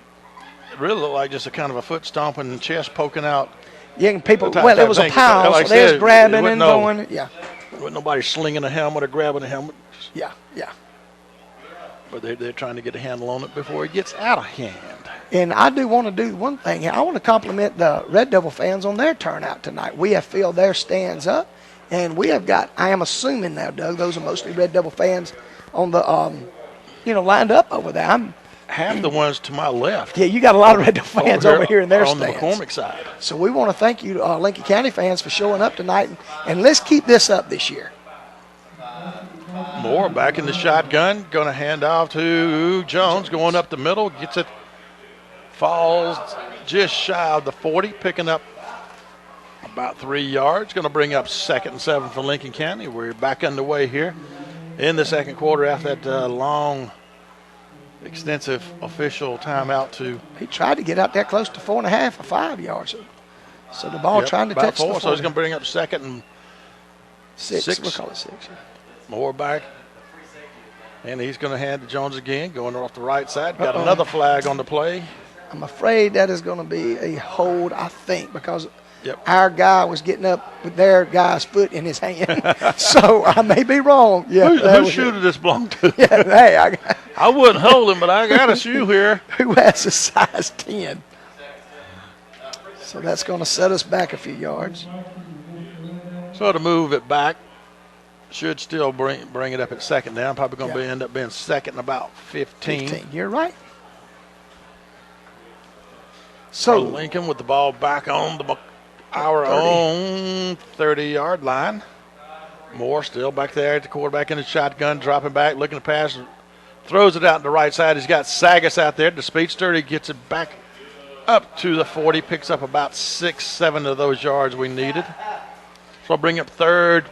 really looked like just a kind of a foot stomping and chest poking out. Yeah, and people. Type Well, it was a thing. pile, Like so I they was said, grabbing and going. Yeah. Wasn't nobody slinging a helmet or grabbing a helmet. Yeah. But they're trying to get a handle on it before it gets out of hand. And I do want to do one thing here. I want to compliment the Red Devil fans on their turnout tonight. We have filled their stands up, and we have got, I am assuming now, Doug, those are mostly Red Devil fans on the, lined up over there. Half the ones to my left. Yeah, you got a lot of Red Devil fans over here in their on stands. On the McCormick side. So we want to thank you, Lincoln County fans, for showing up tonight, and let's keep this up this year. Moore back in the shotgun, going to hand off to Jones, going up the middle, gets it, falls just shy of the 40, picking up about 3 yards. Going to bring up 2nd and 7 for Lincoln County. We're back underway here in the second quarter after that long, extensive official timeout to. He tried to get out there close to 4.5 or 5 yards. So the ball trying to about touch 4, the 40. so he's going to bring up 2nd and 6. We'll call it 6. Yeah. More back. And he's going to hand to Jones again, going off the right side. Got another flag on the play. I'm afraid that is going to be a hold, I think, because Yep. our guy was getting up with their guy's foot in his hand. So I may be wrong. Yeah, Whose shoe did this belong to? Yeah, hey, I wouldn't hold him, but I got a shoe here. who has a size 10? So that's going to set us back a few yards. So to move it back, should still bring it up at 2nd down. Probably going to end up being 2nd and about 15. You're right. So Lincoln with the ball back on our 30. own 30-yard line. Moore still back there at the quarterback in the shotgun, dropping back, looking to pass, throws it out to the right side. He's got Sagas out there. The speedster, he gets it back up to the 40, picks up about 6, 7 of those yards we needed. So I'll bring up 3rd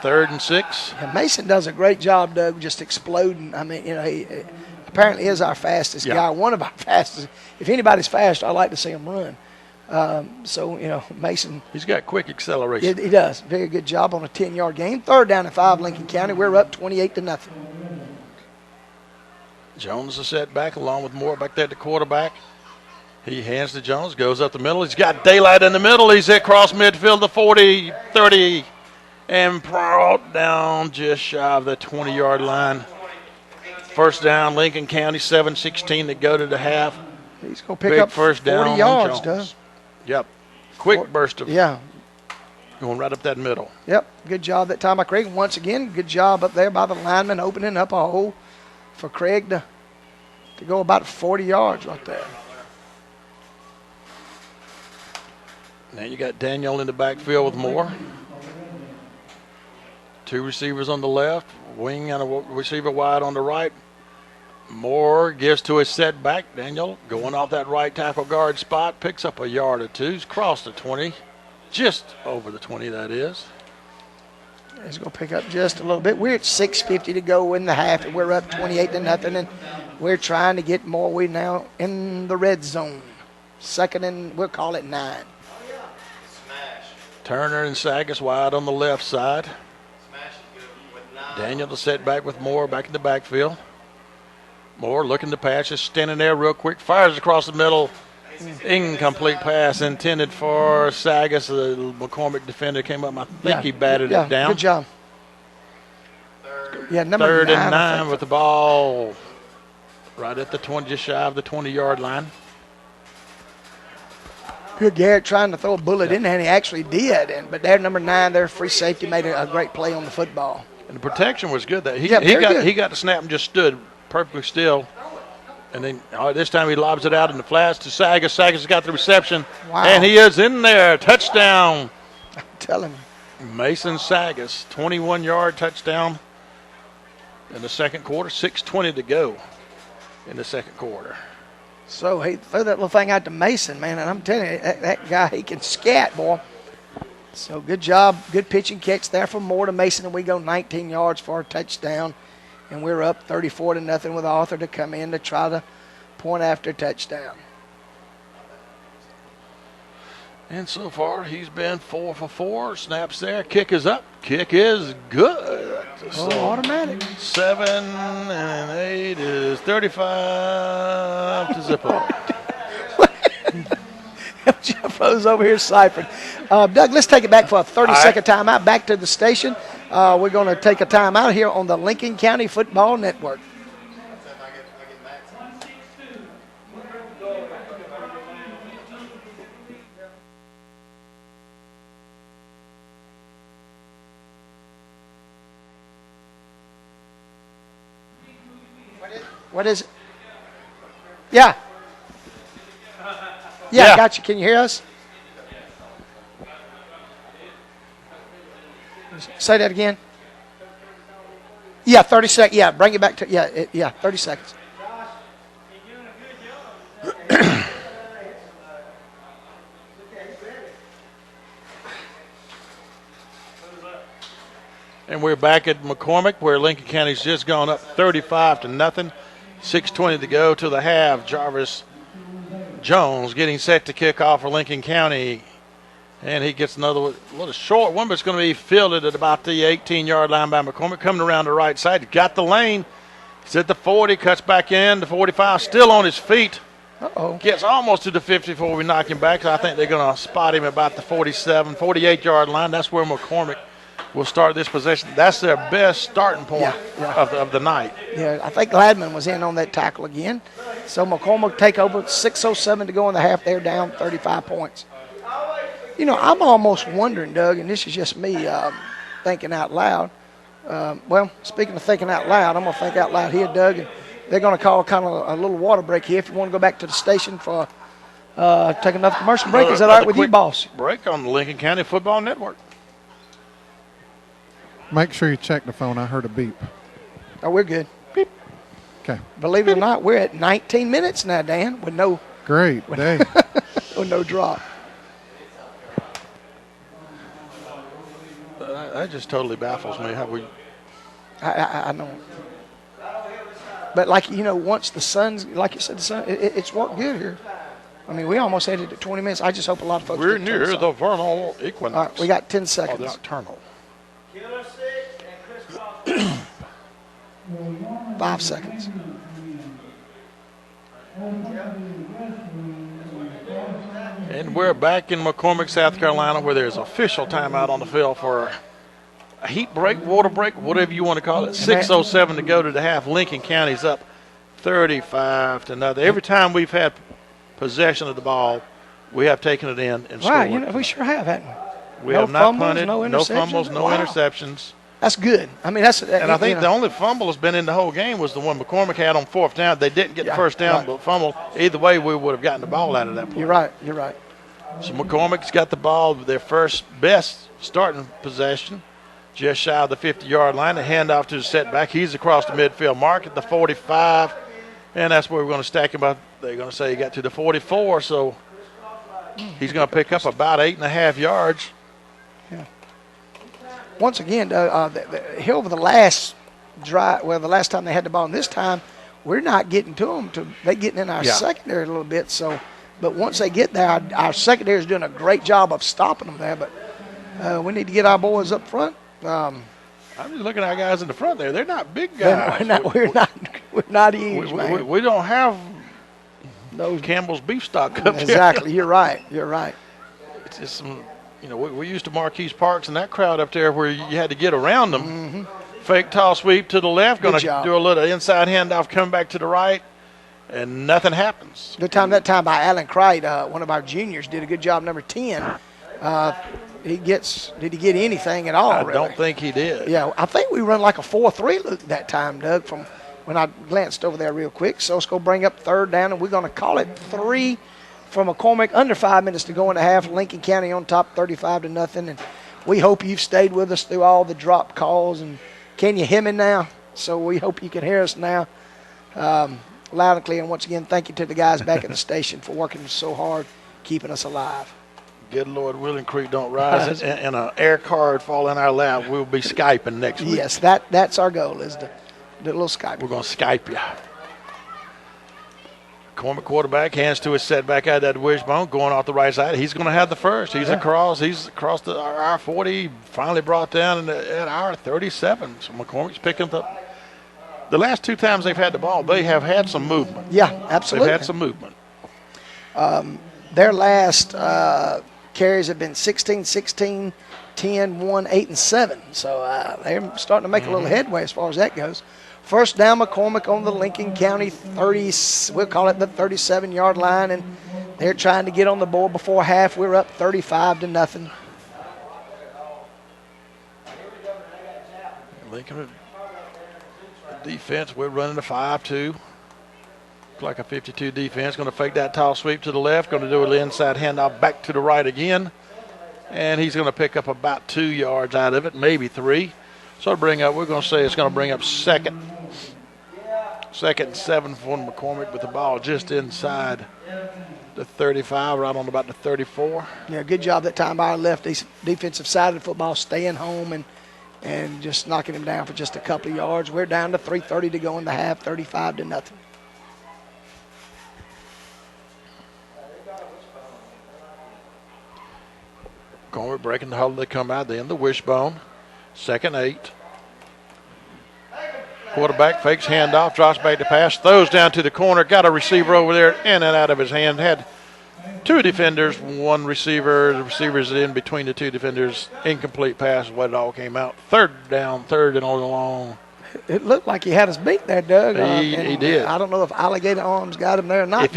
and 6. and Mason does a great job, Doug, just exploding. I mean, he apparently is our fastest guy, one of our fastest. If anybody's fast, I like to see him run. So, Mason. He's got quick acceleration. He does. Very good job on a 10-yard gain. 3rd down and 5, Lincoln County. We're up 28-0. Jones is set back along with Moore back there at the quarterback. He hands to Jones, goes up the middle. He's got daylight in the middle. He's across midfield, the 40, 30, and brought down just shy of the 20-yard line. 1st down, Lincoln County, 7:16 to go to the half. He's going to pick Big up first down 40 on yards, Jones. Doug. Yep. Quick burst of Yeah. going right up that middle. Yep. Good job that time by Craig. Once again, good job up there by the lineman opening up a hole for Craig to go about 40 yards right there. Now you got Daniel in the backfield with Moore. 2 receivers on the left, wing and a receiver wide on the right. Moore gives to his setback. Daniel going off that right tackle guard spot, picks up a yard or 2. He's crossed the 20, just over the 20 that is. He's going to pick up just a little bit. We're at 6:50 to go in the half, and we're up 28-0, and we're trying to get more. We're now in the red zone. 2nd and we'll call it 9. Turner and Sagas wide on the left side. Daniel the setback with Moore back in the backfield. Moore looking to pass, just standing there real quick, fires across the middle. Incomplete pass intended for Sagas. The McCormick defender came up. I think he batted it down. Good job. Yeah, number 3rd 9, and 9 with the ball right at the 20, just shy of the 20-yard line. Good Garrett trying to throw a bullet in there, and he actually did. But their number 9, their free safety, made a great play on the football. And the protection was good. He very got good. he got the snap and just stood perfectly still. And then this time he lobs it out in the flats to Sagas. Sagas got the reception. Wow. And he is in there. Touchdown. I'm telling you. Mason Sagas, 21-yard touchdown in the second quarter. 6:20 to go in the second quarter. So he threw that little thing out to Mason, man, and I'm telling you, that guy, he can scat, boy. So good job, good pitch and catch there from Moore to Mason, and we go 19 yards for a touchdown, and we're up 34-0 with Arthur to come in to try to point after touchdown. And so far, he's been 4 for 4. Snaps there. Kick is up. Kick is good. So Automatic. 7 and 8 is 35 to zip up. Jeff Rose over here ciphering. Doug, let's take it back for a 30-second timeout. Back to the station. We're going to take a timeout here on the Lincoln County Football Network. What is it? Yeah. Yeah, I got you. Can you hear us? Say that again. Yeah, 30 seconds. Yeah, bring it back to, 30 seconds. And we're back at McCormick, where Lincoln County's just gone up 35-0. 6:20 to go to the half. Jarvis Jones getting set to kick off for Lincoln County. And he gets another little short one, but it's going to be fielded at about the 18-yard line by McCormick. Coming around the right side. Got the lane. He's at the 40, cuts back in. The 45, still on his feet. Uh-oh. Gets almost to the 50 before we knock him back. So I think they're going to spot him about the 47, 48-yard line. That's where McCormick will start this possession. That's their best starting point of the night. Yeah, I think Gladman was in on that tackle again. So McCormick take over. 6:07 to go in the half. They're down 35 points. You know, I'm almost wondering, Doug, and this is just me thinking out loud. Well, speaking of thinking out loud, I'm going to think out loud here, Doug. And they're going to call kind of a little water break here. If you want to go back to the station for take another commercial break, is that all right with you, boss? Break on the Lincoln County Football Network. Make sure you check the phone. I heard a beep. Oh, we're good. Beep. Okay. Believe it or not, we're at 19 minutes now, Dan, with no Great day. with no drop. That just totally baffles me. How we? I know. But like you know, once the sun's like you said, the sun it's worked good here. I mean, we almost had it at 20 minutes. I just hope a lot of folks. We're didn't turn near this the off. vernal equinox. All right, we got 10 Oh, seconds. the nocturnal. 5 seconds. And we're back in McCormick, South Carolina, where there's official timeout on the field for a heat break, water break, whatever you want to call it. 6:07 to go to the half. Lincoln County's up 35-0. Every time we've had possession of the ball, we have taken it in and Wow, scored. you know, we sure have, haven't we? We No have not fumbles, punted, no no fumbles, interceptions? no Wow. interceptions. That's good. I mean, that's And I think you know, the only fumble that's been in the whole game was the one McCormick had on 4th down. They didn't get the first down, right. but fumble. Either way, we would have gotten the ball out of that point. You're right. You're right. So McCormick's got the ball, their first best starting possession, just shy of the 50-yard line. A handoff to the setback. He's across the midfield mark at the 45, and that's where we're going to stack him up. They're going to say he got to the 44, so he's going to pick up about 8.5 yards. Once again, here over the last drive, well, the last time they had the ball, and this time we're not getting to them. They're getting in our secondary a little bit. So, but once they get there, our secondary is doing a great job of stopping them there. But we need to get our boys up front. I'm just looking at our guys in the front there. They're not big guys. We're not huge, man. We don't have Those Campbell's beef stock up there. exactly. You're right. You're right. It's just some, you know, we're used to Marquise Parks and that crowd up there where you had to get around them. Mm-hmm. Fake toss sweep to the left, going to job. do a little inside handoff, coming back to the right, and nothing happens. Good time that time by Alan Cright, one of our juniors, did a good job. Number 10. Did he get anything at all? I really? don't think he did. Yeah, I think we run like a 4-3 look that time, Doug, from when I glanced over there real quick. So let's go bring up 3rd down, and we're going to call it 3 from McCormick. Under 5 minutes to go in the half. Lincoln County on top 35-0. And we hope you've stayed with us through all the drop calls. And can you hear me now? So we hope you can hear us now loud and clear. And once again, thank you to the guys back at the station for working so hard, keeping us alive. Good Lord, willing creek don't rise, and an air card fall in our lap. We'll be Skyping next week. Yes, that's our goal, is the little Skype. We're going to Skype you. McCormick quarterback, hands to his setback out of that wishbone, going off the right side. He's going to have the first. He's across our 40, finally brought down at our 37. So McCormick's picking up. The last 2 times they've had the ball, they have had some movement. Yeah, absolutely. They've had some movement. Their last carries have been 16, 16, 10, 1, 8, and 7. So they're starting to make a little headway as far as that goes. First down, McCormick on the Lincoln County 30, we'll call it the 37-yard line, and they're trying to get on the board before half. We're up 35-0. Lincoln defense, we're running a 5-2. Like a 52 defense, going to fake that tall sweep to the left, going to do an inside handoff back to the right again, and he's going to pick up about 2 yards out of it, maybe 3. So we're going to say it's going to bring up second and 7 for McCormick with the ball just inside the 35, right on about the 34. Yeah, good job that time by our left defensive side of the football, staying home and and just knocking him down for just a couple of yards. We're down to 3:30 to go in the half, 35-0. McCormick breaking the huddle. They come out. They in the wishbone. 2nd 8. Quarterback fakes handoff, drops back to pass, throws down to the corner, got a receiver over there, in and out of his hand. Had 2 defenders, 1 receiver. The receiver's in between the 2 defenders. Incomplete pass is what it all came out. 3rd down, 3rd and all along. It looked like he had us beat there, Doug. He did. I don't know if alligator arms got him there or not. If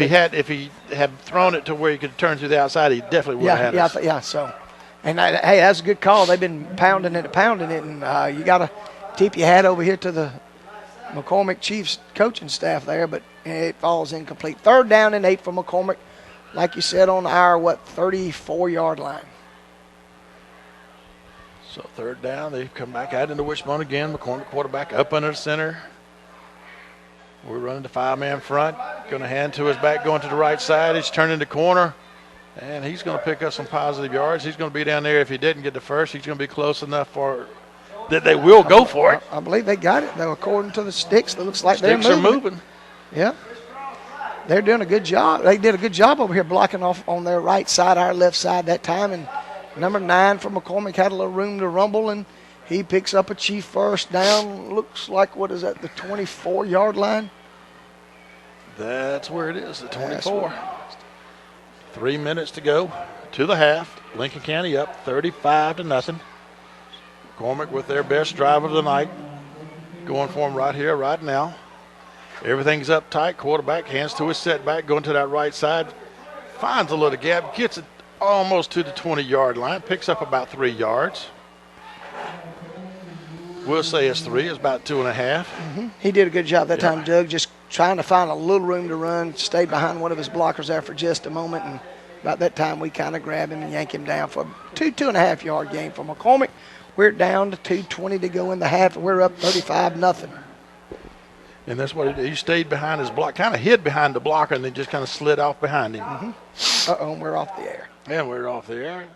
he had thrown it to where he could turn to the outside, he definitely would have had us. So, and hey, that's a good call. They've been pounding it, and you got to tip your hat over here to the McCormick Chiefs coaching staff there, but it falls incomplete. 3rd down and 8 for McCormick, like you said, on our 34-yard line. So 3rd down, they come back out in the wishbone again. McCormick quarterback up under the center. We're running the 5-man front. Going to hand to his back, going to the right side. He's turning the corner, and he's going to pick up some positive yards. He's going to be down there. If he didn't get the first, he's going to be close enough for that they will go for it. I believe they got it, though, according to the sticks. It looks like Sticks they're moving. are moving. Yeah. They're doing a good job. They did a good job over here blocking off on their right side, our left side that time. And number 9 for McCormick had a little room to rumble, and he picks up a Chief first down. Looks like, what is that, the 24-yard line? That's where it is, the 24. 3 minutes to go to the half. Lincoln County up 35-0. McCormick with their best drive of the night. Going for him right here, right now. Everything's up tight. Quarterback hands to his setback, going to that right side. Finds a little gap, gets it almost to the 20-yard line. Picks up about 3 yards. We'll say it's 3. It's about 2.5. Mm-hmm. He did a good job that time, Doug, just trying to find a little room to run. Stayed behind one of his blockers there for just a moment, and about that time we kind of grab him and yank him down for a 2.5-yard gain for McCormick. We're down to 2:20 to go in the half, and we're up 35-0. And that's what he stayed behind his block, kind of hid behind the blocker, and then just kind of slid off behind him. Mm-hmm. Uh-oh, we're off the air. And we're off the air.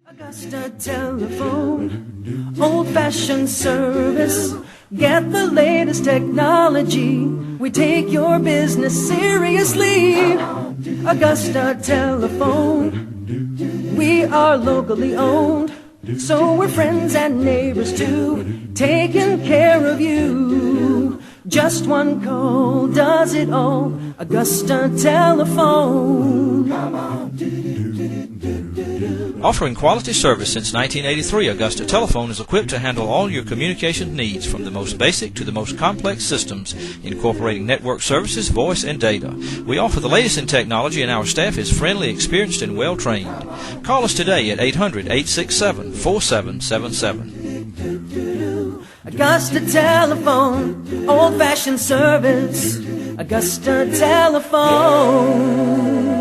Augusta Telephone, old-fashioned service. Get the latest technology. We take your business seriously. Augusta Telephone. We are locally owned, so we're friends and neighbors too, taking care of you. Just one call does it all. Augusta Telephone. Offering quality service since 1983, Augusta Telephone is equipped to handle all your communication needs, from the most basic to the most complex systems, incorporating network services, voice, and data. We offer the latest in technology, and our staff is friendly, experienced, and well-trained. Call us today at 800-867-4777. Augusta Telephone, old-fashioned service. Augusta Telephone.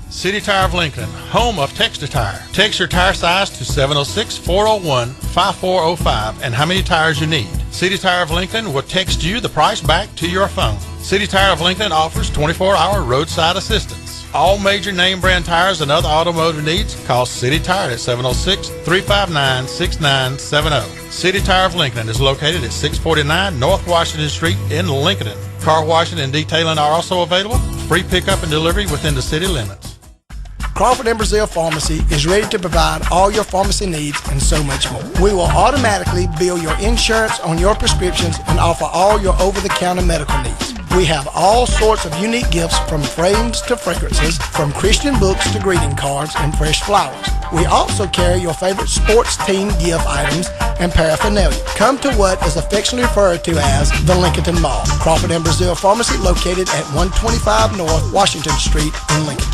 City Tire of Lincoln, home of Text-A-Tire. Text your tire size to 706-401-5405 and how many tires you need. City Tire of Lincoln will text you the price back to your phone. City Tire of Lincoln offers 24-hour roadside assistance. All major name brand tires and other automotive needs, call City Tire at 706-359-6970. City Tire of Lincoln is located at 649 North Washington Street in Lincoln. Car washing and detailing are also available. Free pickup and delivery within the city limits. Crawford and Brazil Pharmacy is ready to provide all your pharmacy needs and so much more. We will automatically bill your insurance on your prescriptions and offer all your over-the-counter medical needs. We have all sorts of unique gifts, from frames to fragrances, from Christian books to greeting cards and fresh flowers. We also carry your favorite sports team gift items and paraphernalia. Come to what is affectionately referred to as the Lincoln Mall. Crawford and Brazil Pharmacy, located at 125 North Washington Street in Lincoln.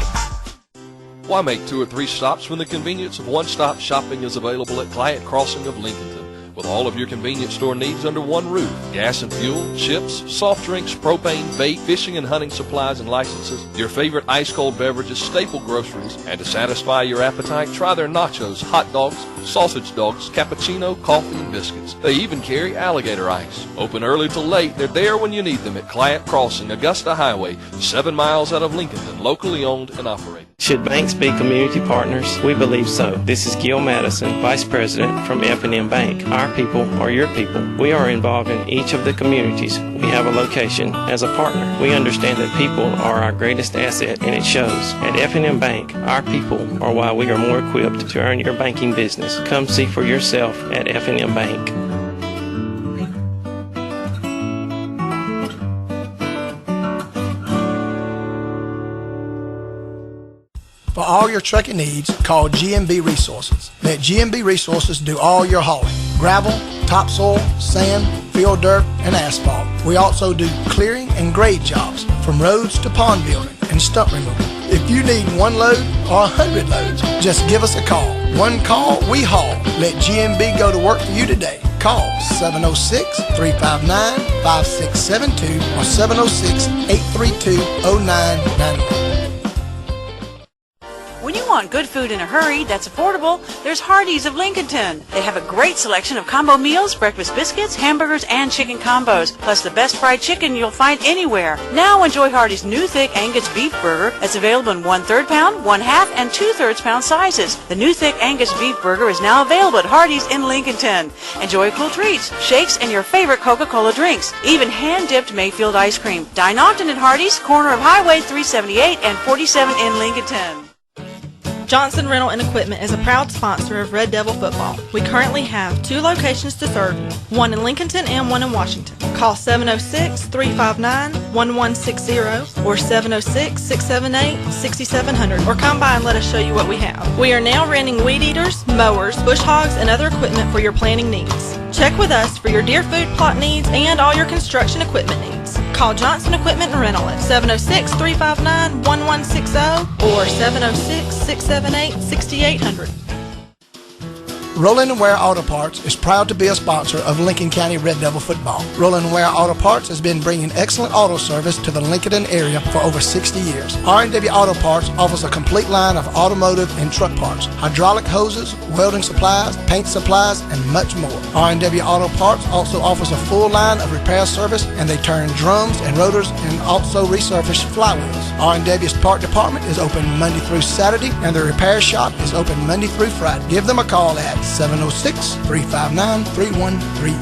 Why make 2 or 3 stops when the convenience of one-stop shopping is available at Client Crossing of Lincolnton? With all of your convenience store needs under one roof: gas and fuel, chips, soft drinks, propane, bait, fishing and hunting supplies and licenses, your favorite ice-cold beverages, staple groceries, and to satisfy your appetite, try their nachos, hot dogs, sausage dogs, cappuccino, coffee, and biscuits. They even carry alligator ice. Open early till late, they're there when you need them at Client Crossing, Augusta Highway, 7 miles out of Lincoln, locally owned and operated. Should banks be community partners? We believe so. This is Gil Madison, Vice President from F&M Bank. Our people are your people. We are involved in each of the communities. We have a location as a partner. We understand that people are our greatest asset, and it shows. At F&M Bank, our people are why we are more equipped to earn your banking business. Come see for yourself at F&M Bank. For all your trucking needs, call GMB Resources. Let GMB Resources do all your hauling. Gravel, topsoil, sand, field dirt, and asphalt. We also do clearing and grade jobs, from roads to pond building and stump removal. If you need 1 load or 100 loads, just give us a call. One call, we haul. Let GMB go to work for you today. Call 706-359-5672 or 706-832-0991. When you want good food in a hurry that's affordable, there's Hardee's of Lincolnton. They have a great selection of combo meals, breakfast biscuits, hamburgers, and chicken combos, plus the best fried chicken you'll find anywhere. Now enjoy Hardee's new thick Angus beef burger that's available in 1/3 pound, 1/2, and 2/3 pound sizes. The new thick Angus beef burger is now available at Hardee's in Lincolnton. Enjoy cool treats, shakes, and your favorite Coca-Cola drinks, even hand-dipped Mayfield ice cream. Dine often at Hardee's, corner of Highway 378 and 47 in Lincolnton. Johnson Rental and Equipment is a proud sponsor of Red Devil football. We currently have 2 locations to serve you, one in Lincolnton and one in Washington. Call 706-359-1160 or 706-678-6700 or come by and let us show you what we have. We are now renting weed eaters, mowers, bush hogs, and other equipment for your planting needs. Check with us for your deer food plot needs and all your construction equipment needs. Call Johnson Equipment and Rental at 706-359-1160 or 706-678-6800. Roland & Ware Auto Parts is proud to be a sponsor of Lincoln County Red Devil football. Roland & Ware Auto Parts has been bringing excellent auto service to the Lincoln area for over 60 years. R&W Auto Parts offers a complete line of automotive and truck parts, hydraulic hoses, welding supplies, paint supplies, and much more. R&W Auto Parts also offers a full line of repair service, and they turn drums and rotors and also resurface flywheels. R&W's part department is open Monday through Saturday, and the repair shop is open Monday through Friday. Give them a call at 706-359-3138.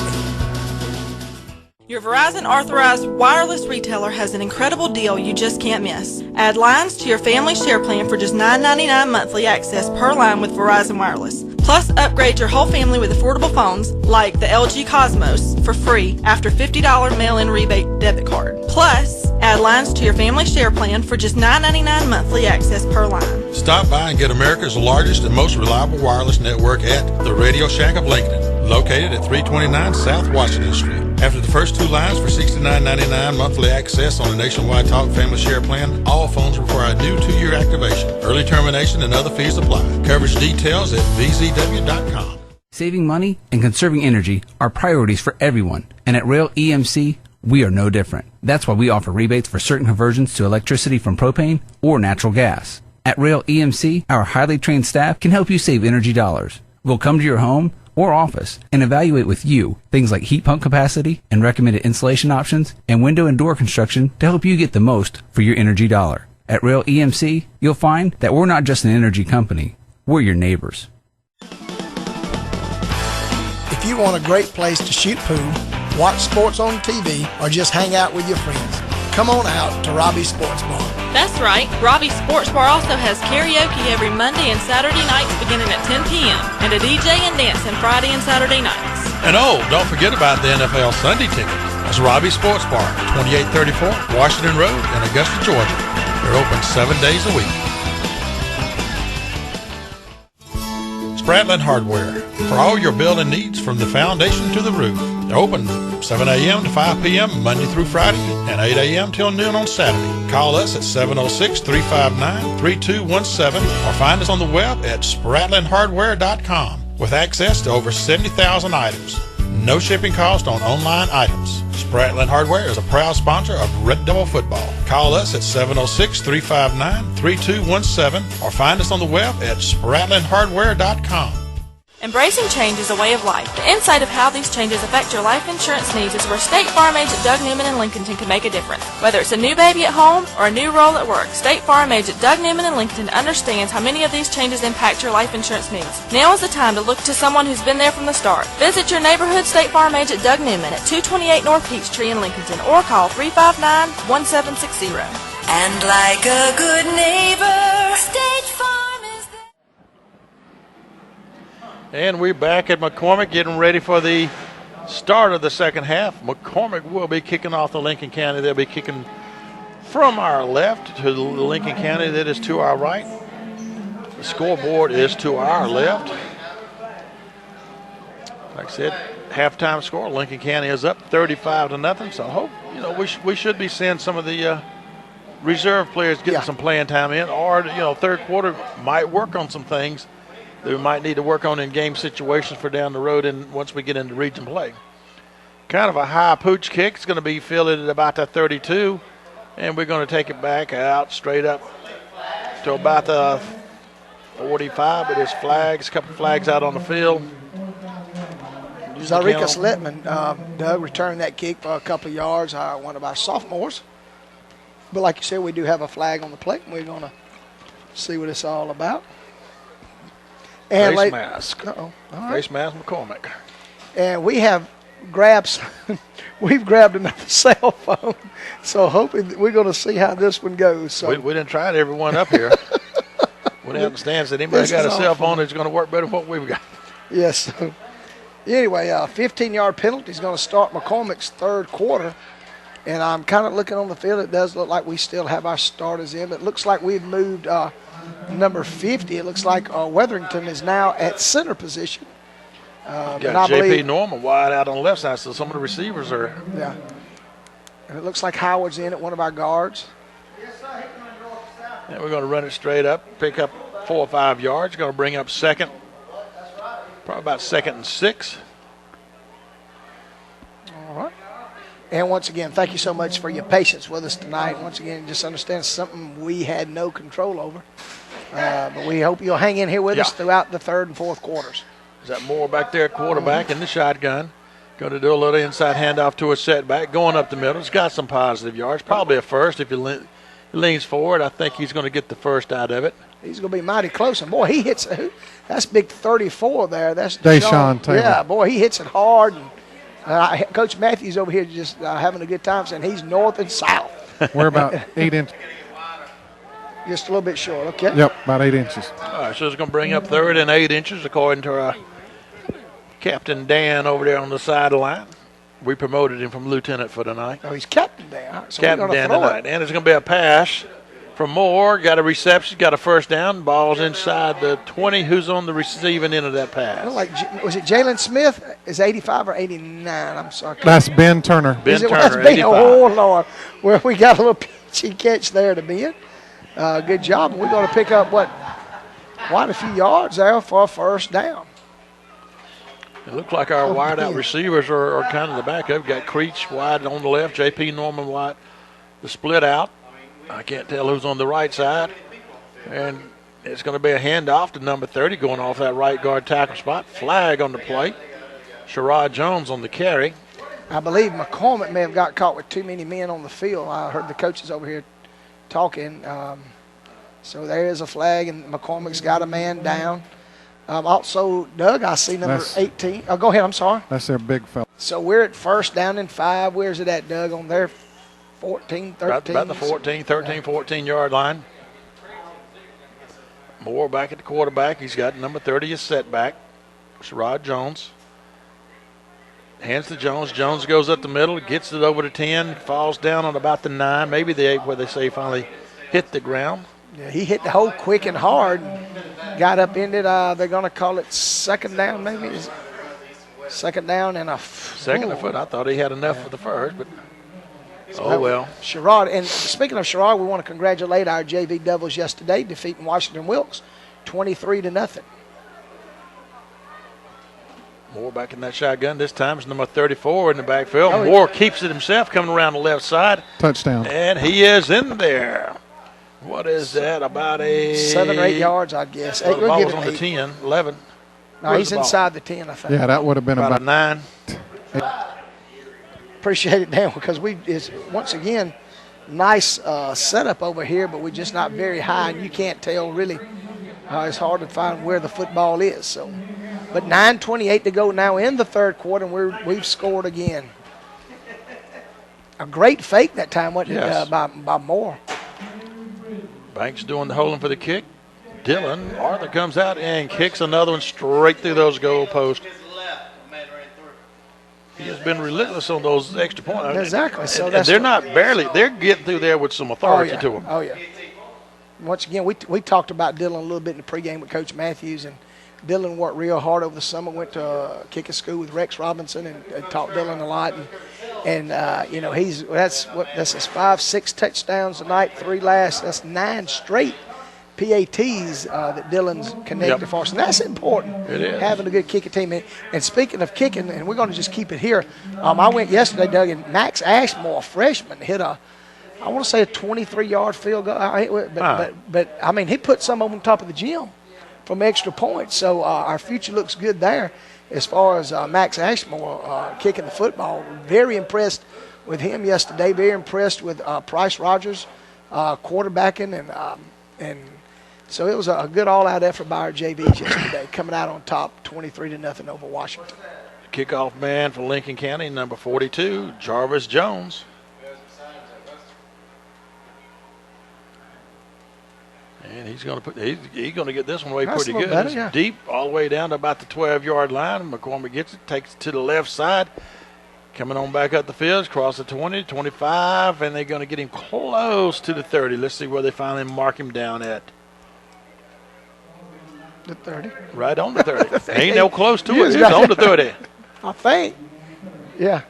Your Verizon authorized wireless retailer has an incredible deal you just can't miss. Add lines to your family share plan for just $9.99 monthly access per line with Verizon Wireless. Plus, upgrade your whole family with affordable phones like the LG Cosmos for free after $50 mail-in rebate debit card. Plus, add lines to your family share plan for just $9.99 monthly access per line. Stop by and get America's largest and most reliable wireless network at the Radio Shack of Lincoln, located at 329 South Washington Street. After the first 2 lines for $69.99 monthly access on a nationwide talk family share plan, all phones require a new 2-year activation. Early termination and other fees apply. Coverage details at vzw.com. Saving money and conserving energy are priorities for everyone, and at Rail EMC, we are no different. That's why we offer rebates for certain conversions to electricity from propane or natural gas. At Rail EMC, our highly trained staff can help you save energy dollars. We'll come to your home or office and evaluate with you things like heat pump capacity and recommended insulation options and window and door construction to help you get the most for your energy dollar. At Rail EMC, you'll find that we're not just an energy company, we're your neighbors. If you want a great place to shoot pool, watch sports on TV, or just hang out with your friends, come on out to Robbie's Sports Bar. That's right. Robbie's Sports Bar also has karaoke every Monday and Saturday nights beginning at 10 p.m. and a DJ and dancing Friday and Saturday nights. And don't forget about the NFL Sunday ticket. That's Robbie's Sports Bar, 2834 Washington Road in Augusta, Georgia. They're open 7 days a week. Spratland Hardware, for all your building needs from the foundation to the roof. They're open 7 a.m. to 5 p.m. Monday through Friday and 8 a.m. till noon on Saturday. Call us at 706-359-3217 or find us on the web at spratlandhardware.com with access to over 70,000 items. No shipping cost on online items. Spratland Hardware is a proud sponsor of Red Devil football. Call us at 706-359-3217 or find us on the web at spratlandhardware.com. Embracing change is a way of life. The insight of how these changes affect your life insurance needs is where State Farm agent Doug Newman in Lincolnton can make a difference. Whether it's a new baby at home or a new role at work, State Farm agent Doug Newman in Lincolnton understands how many of these changes impact your life insurance needs. Now is the time to look to someone who's been there from the start. Visit your neighborhood State Farm agent Doug Newman at 228 North Peachtree in Lincolnton or call 359-1760. And like a good neighbor, State Farm is there. And we're back at McCormick getting ready for the start of the second half. McCormick will be kicking off the Lincoln County. They'll be kicking from our left to the Lincoln County that is to our right. The scoreboard is to our left. Like I said, halftime score, Lincoln County is up 35-0. So I hope, we should be seeing some of the reserve players getting some playing time in, or, third quarter might work on some things that we might need to work on in game situations for down the road and once we get into region play. Kind of a high pooch kick. It's going to be fielded at about the 32, and we're going to take it back out straight up to about the 45, but there's flags, a couple flags out on the field. Zarica Sletman, Doug, returned that kick for a couple of yards, one of our sophomores. But like you said, we do have a flag on the plate, and we're going to see what it's all about. And face mask. Uh-oh. All right. Face mask McCormick. And we have we've grabbed another cell phone, so hoping that we're going to see how this one goes. So we didn't try everyone up here. We didn't understand that anybody got a cell phone that's going to work better than what we've got. Yes. So, anyway, 15-yard penalty is going to start McCormick's third quarter. And I'm kind of looking on the field. It does look like we still have our starters in. It looks like we've moved number 50. It looks like Weatherington is now at center position. Got J.P. Norman wide out on the left side, so some of the receivers are. Yeah. And it looks like Howard's in at one of our guards. And we're going to run it straight up, pick up 4 or 5 yards. Going to bring up second, probably about 2nd and 6. All right. And once again, thank you so much for your patience with us tonight. Once again, just understand something we had no control over. But we hope you'll hang in here with us throughout the third and fourth quarters. Is that Moore back there, quarterback in the shotgun? Going to do a little inside handoff to a setback, going up the middle. He's got some positive yards, probably a first if he leans forward. I think he's going to get the first out of it. He's going to be mighty close. And, boy, he hits – that's big 34 there. That's Deshaun Taylor. Yeah, boy, he hits it hard. And Coach Matthews over here just having a good time saying he's north and south. We're about 8 inches. Just a little bit short, okay? Yep, about 8 inches. All right, so it's going to bring up 3rd and 8 inches according to Captain Dan over there on the sideline. We promoted him from lieutenant for tonight. Oh, he's Captain Dan. So Captain Dan tonight. And it's going to be a pass from Moore. Got a reception, got a first down. Ball's inside the 20. Who's on the receiving end of that pass? Was it Jalen Smith? Is 85 or 89? I'm sorry. That's Ben Turner. Ben Turner, 85. Oh, Lord. Well, we got a little pitchy catch there to Ben. Good job. We're going to pick up, quite a few yards there for a first down. It looks like our wired-out receivers are kind of the backup. Got Creech wide on the left, J.P. Norman wide, the split out. I can't tell who's on the right side. And it's going to be a handoff to number 30 going off that right guard tackle spot. Flag on the plate. Sherrod Jones on the carry. I believe McCormick may have got caught with too many men on the field. I heard the coaches over here talking. So there is a flag, and McCormick's got a man down. Also, Doug, I see number 18. Oh, go ahead. I'm sorry. That's their big fella. So we're at first down and 5. Where's it at, Doug? On their 14, 13? About the 14-yard line. Moore back at the quarterback. He's got number 30 as setback. Sherrod Jones. Hands to Jones. Jones goes up the middle, gets it over to 10, falls down on about the 9, maybe the 8, where they say finally hit the ground. Yeah, he hit the hole quick and hard. Got up in it. They're going to call it second down, maybe. Is it second down and a second foot. I thought he had enough for the first, but well. Sherrod, and speaking of Sherrod, we want to congratulate our JV Devils yesterday, defeating Washington Wilkes 23-0. Moore back in that shotgun. This time it's number 34 in the backfield. Moore keeps it himself, coming around the left side. Touchdown. And he is in there. What is that? About 7 or 8 yards, I guess. The ball was on the 10, 11. No, he's inside the 10, I think. Yeah, that would have been about a 9. Appreciate it, Dan, because it's once again nice setup over here, but we're just not very high, and you can't tell really. It's hard to find where the football is. So, but 9:28 to go now in the third quarter, and we've scored again. A great fake that time, wasn't it, by Moore? Banks doing the holding for the kick. Dylan Arthur comes out and kicks another one straight through those goal posts. He has been relentless on those extra points. Exactly. So and they're not barely. They're getting through there with some authority to them. Oh yeah. Once again, we talked about Dylan a little bit in the pregame with Coach Matthews, and Dylan worked real hard over the summer. Went to kicking school with Rex Robinson and taught Dylan a lot. And you know, that's his 5-6 touchdowns tonight, 3 last. That's 9 straight PATs that Dylan's connected for us, and that's important. It is. Having a good kicking team. And speaking of kicking, and we're going to just keep it here. I went yesterday, Doug, and Max Ashmore, a freshman, hit I want to say a 23-yard field goal. But I mean, he put some on top of the gym from extra points. So our future looks good there as far as Max Ashmore kicking the football. Very impressed with him yesterday. Very impressed with Price Rogers quarterbacking, and so it was a good all-out effort by our JVs yesterday, coming out on top 23-0 over Washington. Kickoff man for Lincoln County, number 42, Jarvis Jones. And he's going to get this one away pretty good. Better, yeah. Deep all the way down to about the 12-yard line. McCormick gets it, takes it to the left side. Coming on back up the field, across the 20, 25, and they're going to get him close to the 30. Let's see where they finally mark him down at. The 30. Right on the 30. Ain't no close to it. He's on the 30. I think. Yeah.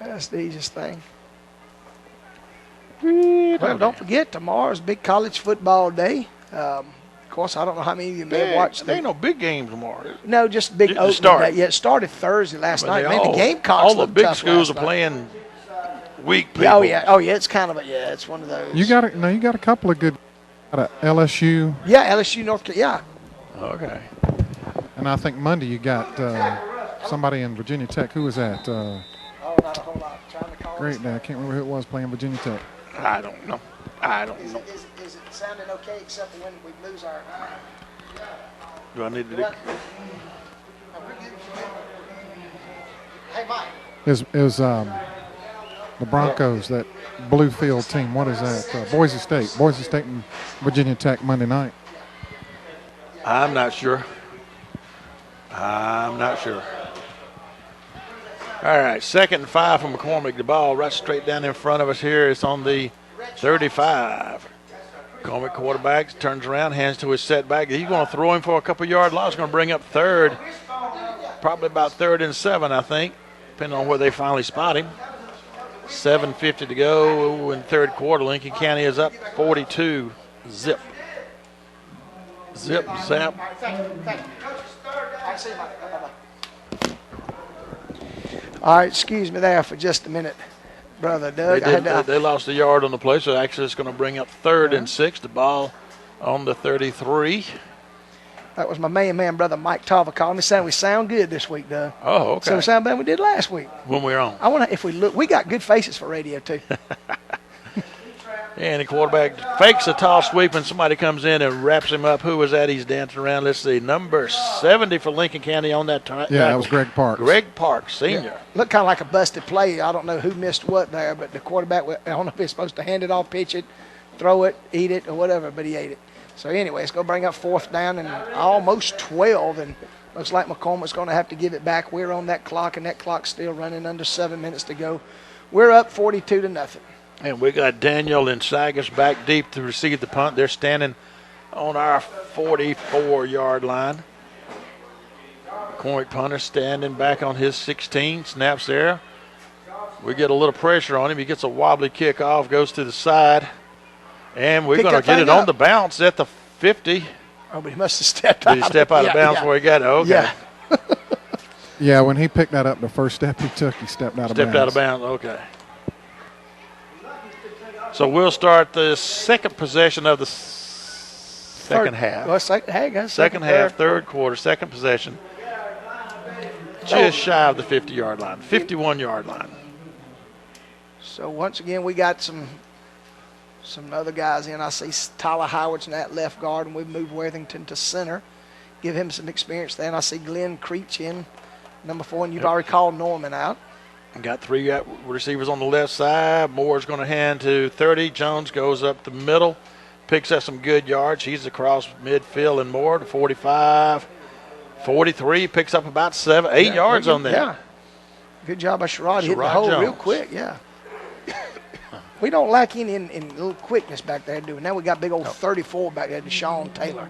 That's the easiest thing. Well, don't forget, tomorrow's big college football day. Of course, I don't know how many of you may have watched. There ain't no big games tomorrow. No, just big opening day. Yeah, it started Thursday last night. Man, the Gamecocks all the big schools are playing weak people. Oh yeah, it's kind of it's one of those. You got a couple of good LSU. Yeah, LSU North Carolina. Yeah. Okay. And I think Monday you got somebody in Virginia Tech. Who was that? Not a whole lot. Trying to call great. I can't remember who it was playing Virginia Tech. I don't know. Is it sounding okay except for when we lose our? Do I need to do? Hey, Mike. Is the Broncos, that Bluefield team? What is that? Boise State and Virginia Tech Monday night. I'm not sure. All right, 2nd and 5 from McCormick. The ball right straight down in front of us here. It's on the 35. McCormick quarterback turns around, hands to his setback. He's going to throw him for a couple-yard loss. Going to bring up 3rd, probably about 3rd and 7, I think, depending on where they finally spot him. 7:50 to go in third quarter. Lincoln County is up 42. Zip. Zip, zap. All right, excuse me there for just a minute, Brother Doug. They lost a yard on the play, so actually it's going to bring up 3rd and 6. The ball on the 33. That was my man, Brother Mike Tava calling me saying we sound good this week, Doug. Oh, okay. So we sound better than we did last week. When we were on. I want to, if we look, we got good faces for radio too. And the quarterback fakes a toss sweep, and somebody comes in and wraps him up. Who was that? He's dancing around. Let's see. Number 70 for Lincoln County on that time. Yeah, that was Greg Parks. Greg Parks, senior. Yeah. Looked kind of like a busted play. I don't know who missed what there, but the quarterback, I don't know if he's supposed to hand it off, pitch it, throw it, eat it, or whatever, but he ate it. So anyway, it's going to bring up 4th down and almost 12, and looks like McCormick's going to have to give it back. We're on that clock, and that clock's still running under 7 minutes to go. We're up 42-0. And we got Daniel and Sagas back deep to receive the punt. They're standing on our 44-yard line. McCormick punter standing back on his 16. Snaps there. We get a little pressure on him. He gets a wobbly kickoff, goes to the side. And we're going to get it on the bounce at the 50. Oh, but he must have stepped out. Did he step out of bounds where he got it? Okay. Yeah. Yeah, when he picked that up, the first step he took, he stepped out of bounds. Stepped out of bounds, okay. So we'll start the second possession of the Second half. Well, second half. Second half, third quarter, second possession. Just shy of the 50-yard line, 51-yard line. So once again, we got some other guys in. I see Tyler Howard's in that left guard, and we've moved Worthington to center. Give him some experience there. And I see Glenn Creech in number 4, and you've already called Norman out. Got 3 receivers on the left side. Moore's going to hand to 30. Jones goes up the middle, picks up some good yards. He's across midfield, and Moore to 45, 43, picks up about 8 yards on there. Yeah. Good job by Sherrod hitting the hole Jones. real quick, yeah. We don't lack any in little quickness back there, do we? Now we got big old 34 back there, Deshaun Taylor.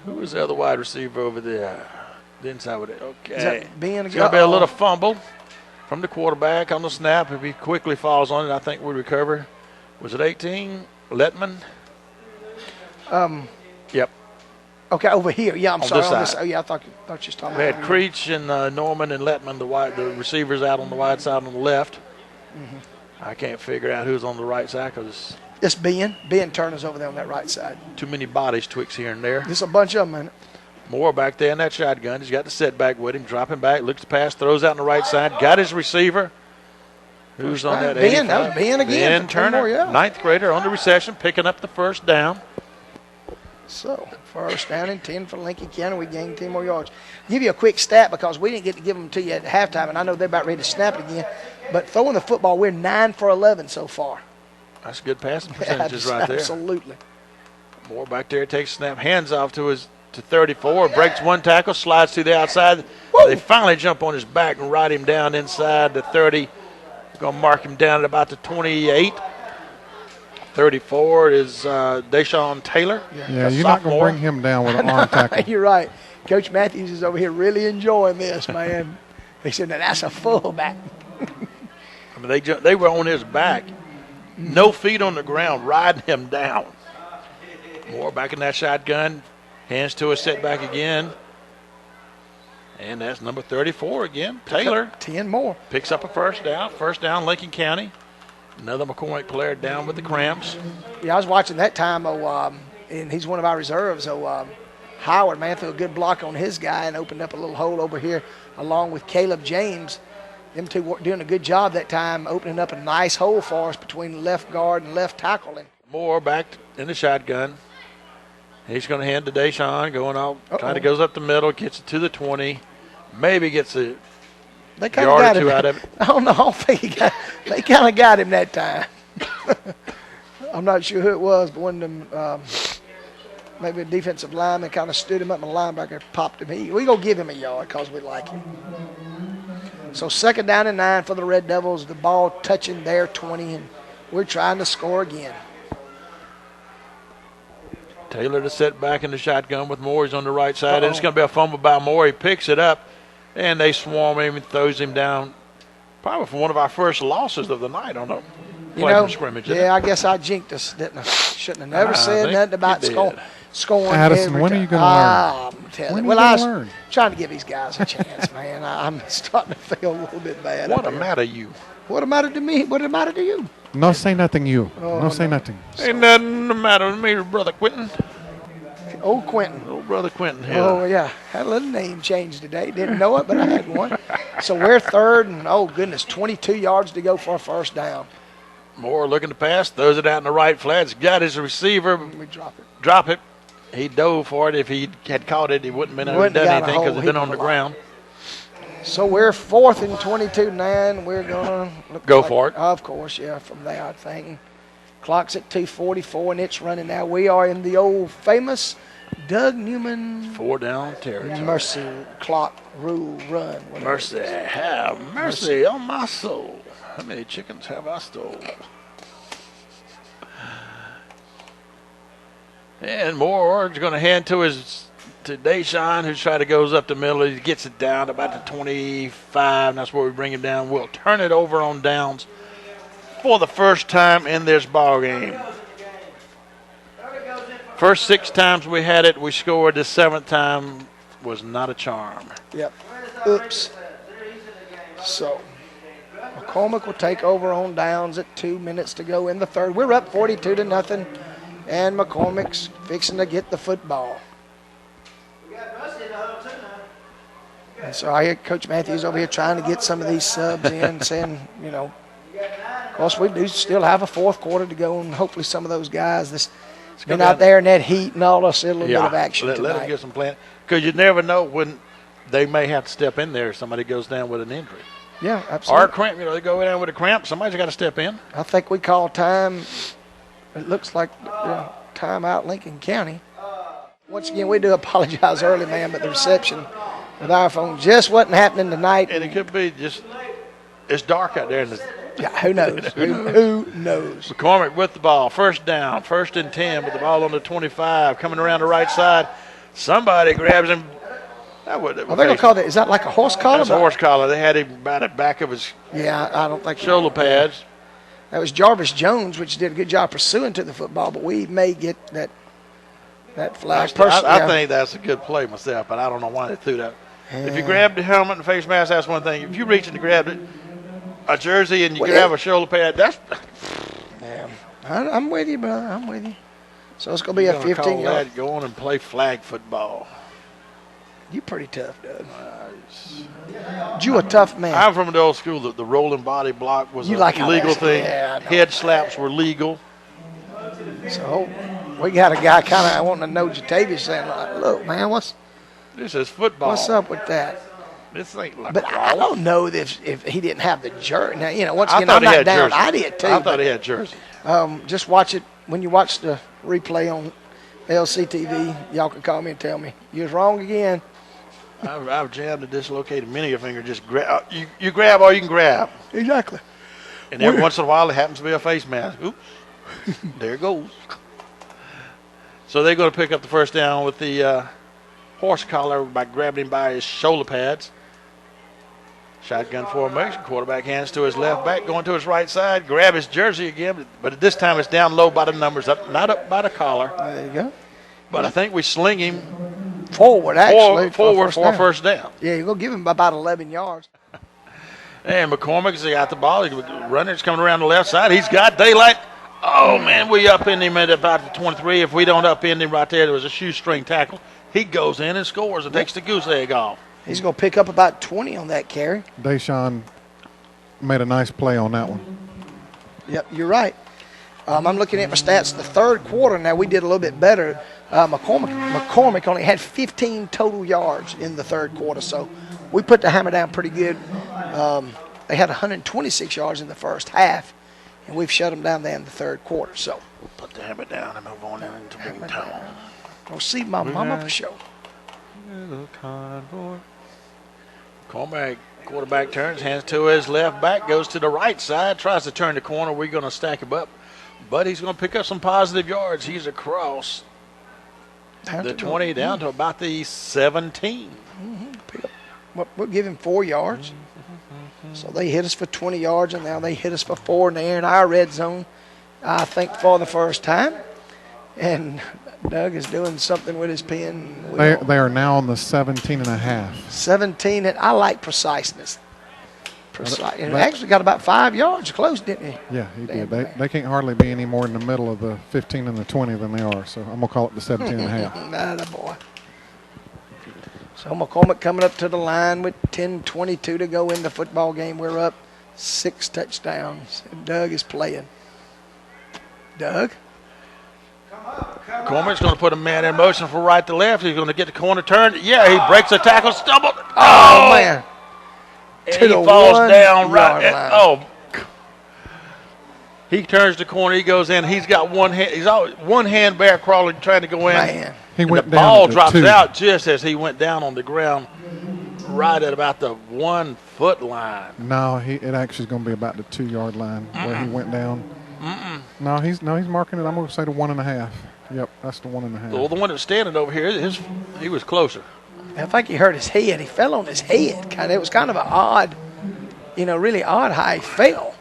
Who was the other wide receiver over there? The inside with it. Okay. Is that Ben It's going to be a little fumble from the quarterback on the snap. If he quickly falls on it, I think we recover. Was it 18? Letman? Yep. Okay, over here. Yeah, I'm On sorry. this On this, side. oh, yeah, I thought you was talking We about had Creech and Norman and Letman, the receivers out on the wide side on the left. Mm-hmm. I can't figure out who's on the right side because it's Ben. Ben Turner's over there on that right side. too many bodies twixt here and there. There's a bunch of them in it. Moore back there in that shotgun. He's got the setback with him, dropping back, looks to pass, throws out on the right side, got his receiver. Who's on that? Ben, that was Ben again. Ben Turner, Yeah. 9th grader on the reception, picking up the first down. So, first down and 10 for Lincoln County. We gained 10 more yards. Give you a quick stat because we didn't get to give them to you at halftime, and I know they're about ready to snap it again. But throwing the football, we're 9 for 11 so far. That's good passing percentages right there. Absolutely. Moore back there takes a snap, hands off to 34, breaks one tackle, slides to the outside. Woo! They finally jump on his back and ride him down inside the 30. They're going to mark him down at about the 28. 34 is Deshaun Taylor. Yeah, you're not going to bring him down with an arm tackle. You're right. Coach Matthews is over here really enjoying this, man. He said, now that's a fullback. I mean, they were on his back, no feet on the ground, riding him down. Moore back in that shotgun, hands to a setback again. And that's number 34 again. Taylor. 10 more. Picks up a first down. First down, Lincoln County. Another McCormick player down with the cramps. Yeah, I was watching that time, and he's one of our reserves. Howard, man, threw a good block on his guy and opened up a little hole over here along with Caleb James. Them two were doing a good job that time, opening up a nice hole for us between left guard and left tackle. Moore back in the shotgun. He's going to hand to Deshaun, going off, trying to goes up the middle, gets it to the 20, maybe gets a yard or two out of it. I don't know. I don't think they kind of got him that time. I'm not sure who it was, but one of them, maybe a defensive lineman kind of stood him up and the linebacker popped him. We going to give him a yard because we like him. So second down and 9 for the Red Devils. The ball touching their 20, and we're trying to score again. Taylor to set back in the shotgun with Moore. He's on the right side, and it's going to be a fumble by Moore. He picks it up, and they swarm him and throws him down. Probably for one of our first losses of the night on a play from scrimmage. Yeah, I guess I jinxed us, didn't I? Shouldn't have never said nothing about scoring. Addison, when are you going to learn? I'm telling when you. Well, I was learn? trying to give these guys a chance, man. I'm starting to feel a little bit bad. What a matter you? What a matter to me? What a matter to you? No, say nothing, you. No, say nothing. Ain't nothing the matter with me, brother Quentin. Old Quentin. Old brother Quentin here. Oh, yeah. Had a little name change today. Didn't know it, but I had one. So we're third, and, oh, goodness, 22 yards to go for a first down. Moore looking to pass, throws it out in the right flat. He's got his receiver. We drop it. He dove for it. If he had caught it, he wouldn't have done anything because it's been on the ground. So we're fourth and 22-9. We're going to go for it. Of course, yeah, from there, I think. Clock's at 2:44, and it's running now. We are in the old famous Doug Newman 4 down territory. Mercy clock rule run. Mercy, have mercy on my soul. How many chickens have I stole? And Moore is going to hand to Deshaun, who's trying to goes up the middle. He gets it down to about the 25, and that's where we bring him down. We'll turn it over on downs for the first time in this ball game. First 6 times we had it, we scored. The 7th time was not a charm. Yep. Oops. So McCormick will take over on downs at 2 minutes to go in the third. We're up 42-0. And McCormick's fixing to get the football. And so I hear Coach Matthews over here trying to get some of these subs in, saying, of course, we do still have a fourth quarter to go, and hopefully some of those guys that's been out there in that heat and all, see a little bit of action tonight. Let them get some playing. Because you never know when they may have to step in there if somebody goes down with an injury. Yeah, absolutely. Or a cramp, they go down with a cramp. Somebody's got to step in. I think we call time. It looks like time out Lincoln County. Once again, we do apologize early, man, but the reception with our phone just wasn't happening tonight. And it could be just it's dark out there. Who knows? Who knows? McCormick with the ball. First down, 1st and 10 with the ball on the 25. Coming around the right side. Somebody grabs him. They're going to call that. Is that like a horse collar? That's a horse collar. They had him about the back of his I don't think shoulder pads. That was Jarvis Jones, which did a good job pursuing to the football, but we may get that flag. I think that's a good play myself, but I don't know why they threw that. If you grab the helmet and face mask, that's one thing. If you reach in to grab it, a jersey and you grab a shoulder pad, that's. Yeah, I'm with you, brother. I'm with you. So it's going to be a 15-yard. Go on and play flag football. You pretty tough, Doug. You a tough man. I'm from the old school. The rolling body block was a legal thing. Yeah, head slaps were legal. So we got a guy kind of wanting to know Jatavius saying, look, man, this is football. What's up with that? This ain't like but I don't know if he didn't have the jersey. Now, once again, I'm not down. I did, too. I thought he had jersey. Just watch it. When you watch the replay on LCTV, y'all can call me and tell me. You was wrong again. I've jammed a dislocated mini finger. Just grab. You grab all you can grab. Exactly. And every once in a while, it happens to be a face mask. Oops. There it goes. So they're going to pick up the first down with the horse collar by grabbing him by his shoulder pads. Shotgun formation. Quarterback hands to his left back, going to his right side. Grab his jersey again, but at this time it's down low by the numbers, not up by the collar. There you go. But I think we sling him forward, actually. Forward for first down. Yeah, you're going to give him about 11 yards. And McCormick's got the ball. Runner's coming around the left side. He's got daylight. Oh, man, we upend him at about the 23. If we don't upend him right there was a shoestring tackle. He goes in and scores and takes the goose egg off. He's going to pick up about 20 on that carry. Deshaun made a nice play on that one. Yep, you're right. I'm looking at my stats. The third quarter now, we did a little bit better. McCormick only had 15 total yards in the third quarter, so we put the hammer down pretty good. They had 126 yards in the first half, and we've shut them down there in the third quarter. So we'll put the hammer down and move on into Boomtown. Go see my mama for sure. McCormick, quarterback turns, hands to his left back, goes to the right side, tries to turn the corner. We're going to stack him up, but he's going to pick up some positive yards. He's across the 20 down to about the 17. We'll give him 4 yards. So they hit us for 20 yards, and now they hit us for 4, and they're in our red zone, I think, for the first time. And Doug is doing something with his pen. They are now on the 17 and a half. 17, and I like preciseness. And actually got about 5 yards close, didn't he? Yeah, he did. They can't hardly be any more in the middle of the 15 and the 20 than they are, so I'm going to call it the 17 and a half. Attaboy. So McCormick coming up to the line with 10:22 to go in the football game. We're up 6 touchdowns, and Doug is playing. Doug? McCormick's going to put a man in motion from right to left. He's going to get the corner turned. Yeah, he breaks a tackle, stumbled. Oh man. And he falls down right. He turns the corner. He goes in. He's got one hand. He's always one hand bear crawling, trying to go in. Man. The ball drops out just as he went down on the ground, right at about the 1 foot line. No, it actually is going to be about the 2 yard line where he went down. No, he's marking it. I'm going to say the 1.5. Yep, that's the 1.5. Well, the one that's standing over here, he was closer. I think he hurt his head. He fell on his head. It was kind of an odd, really odd how he fell.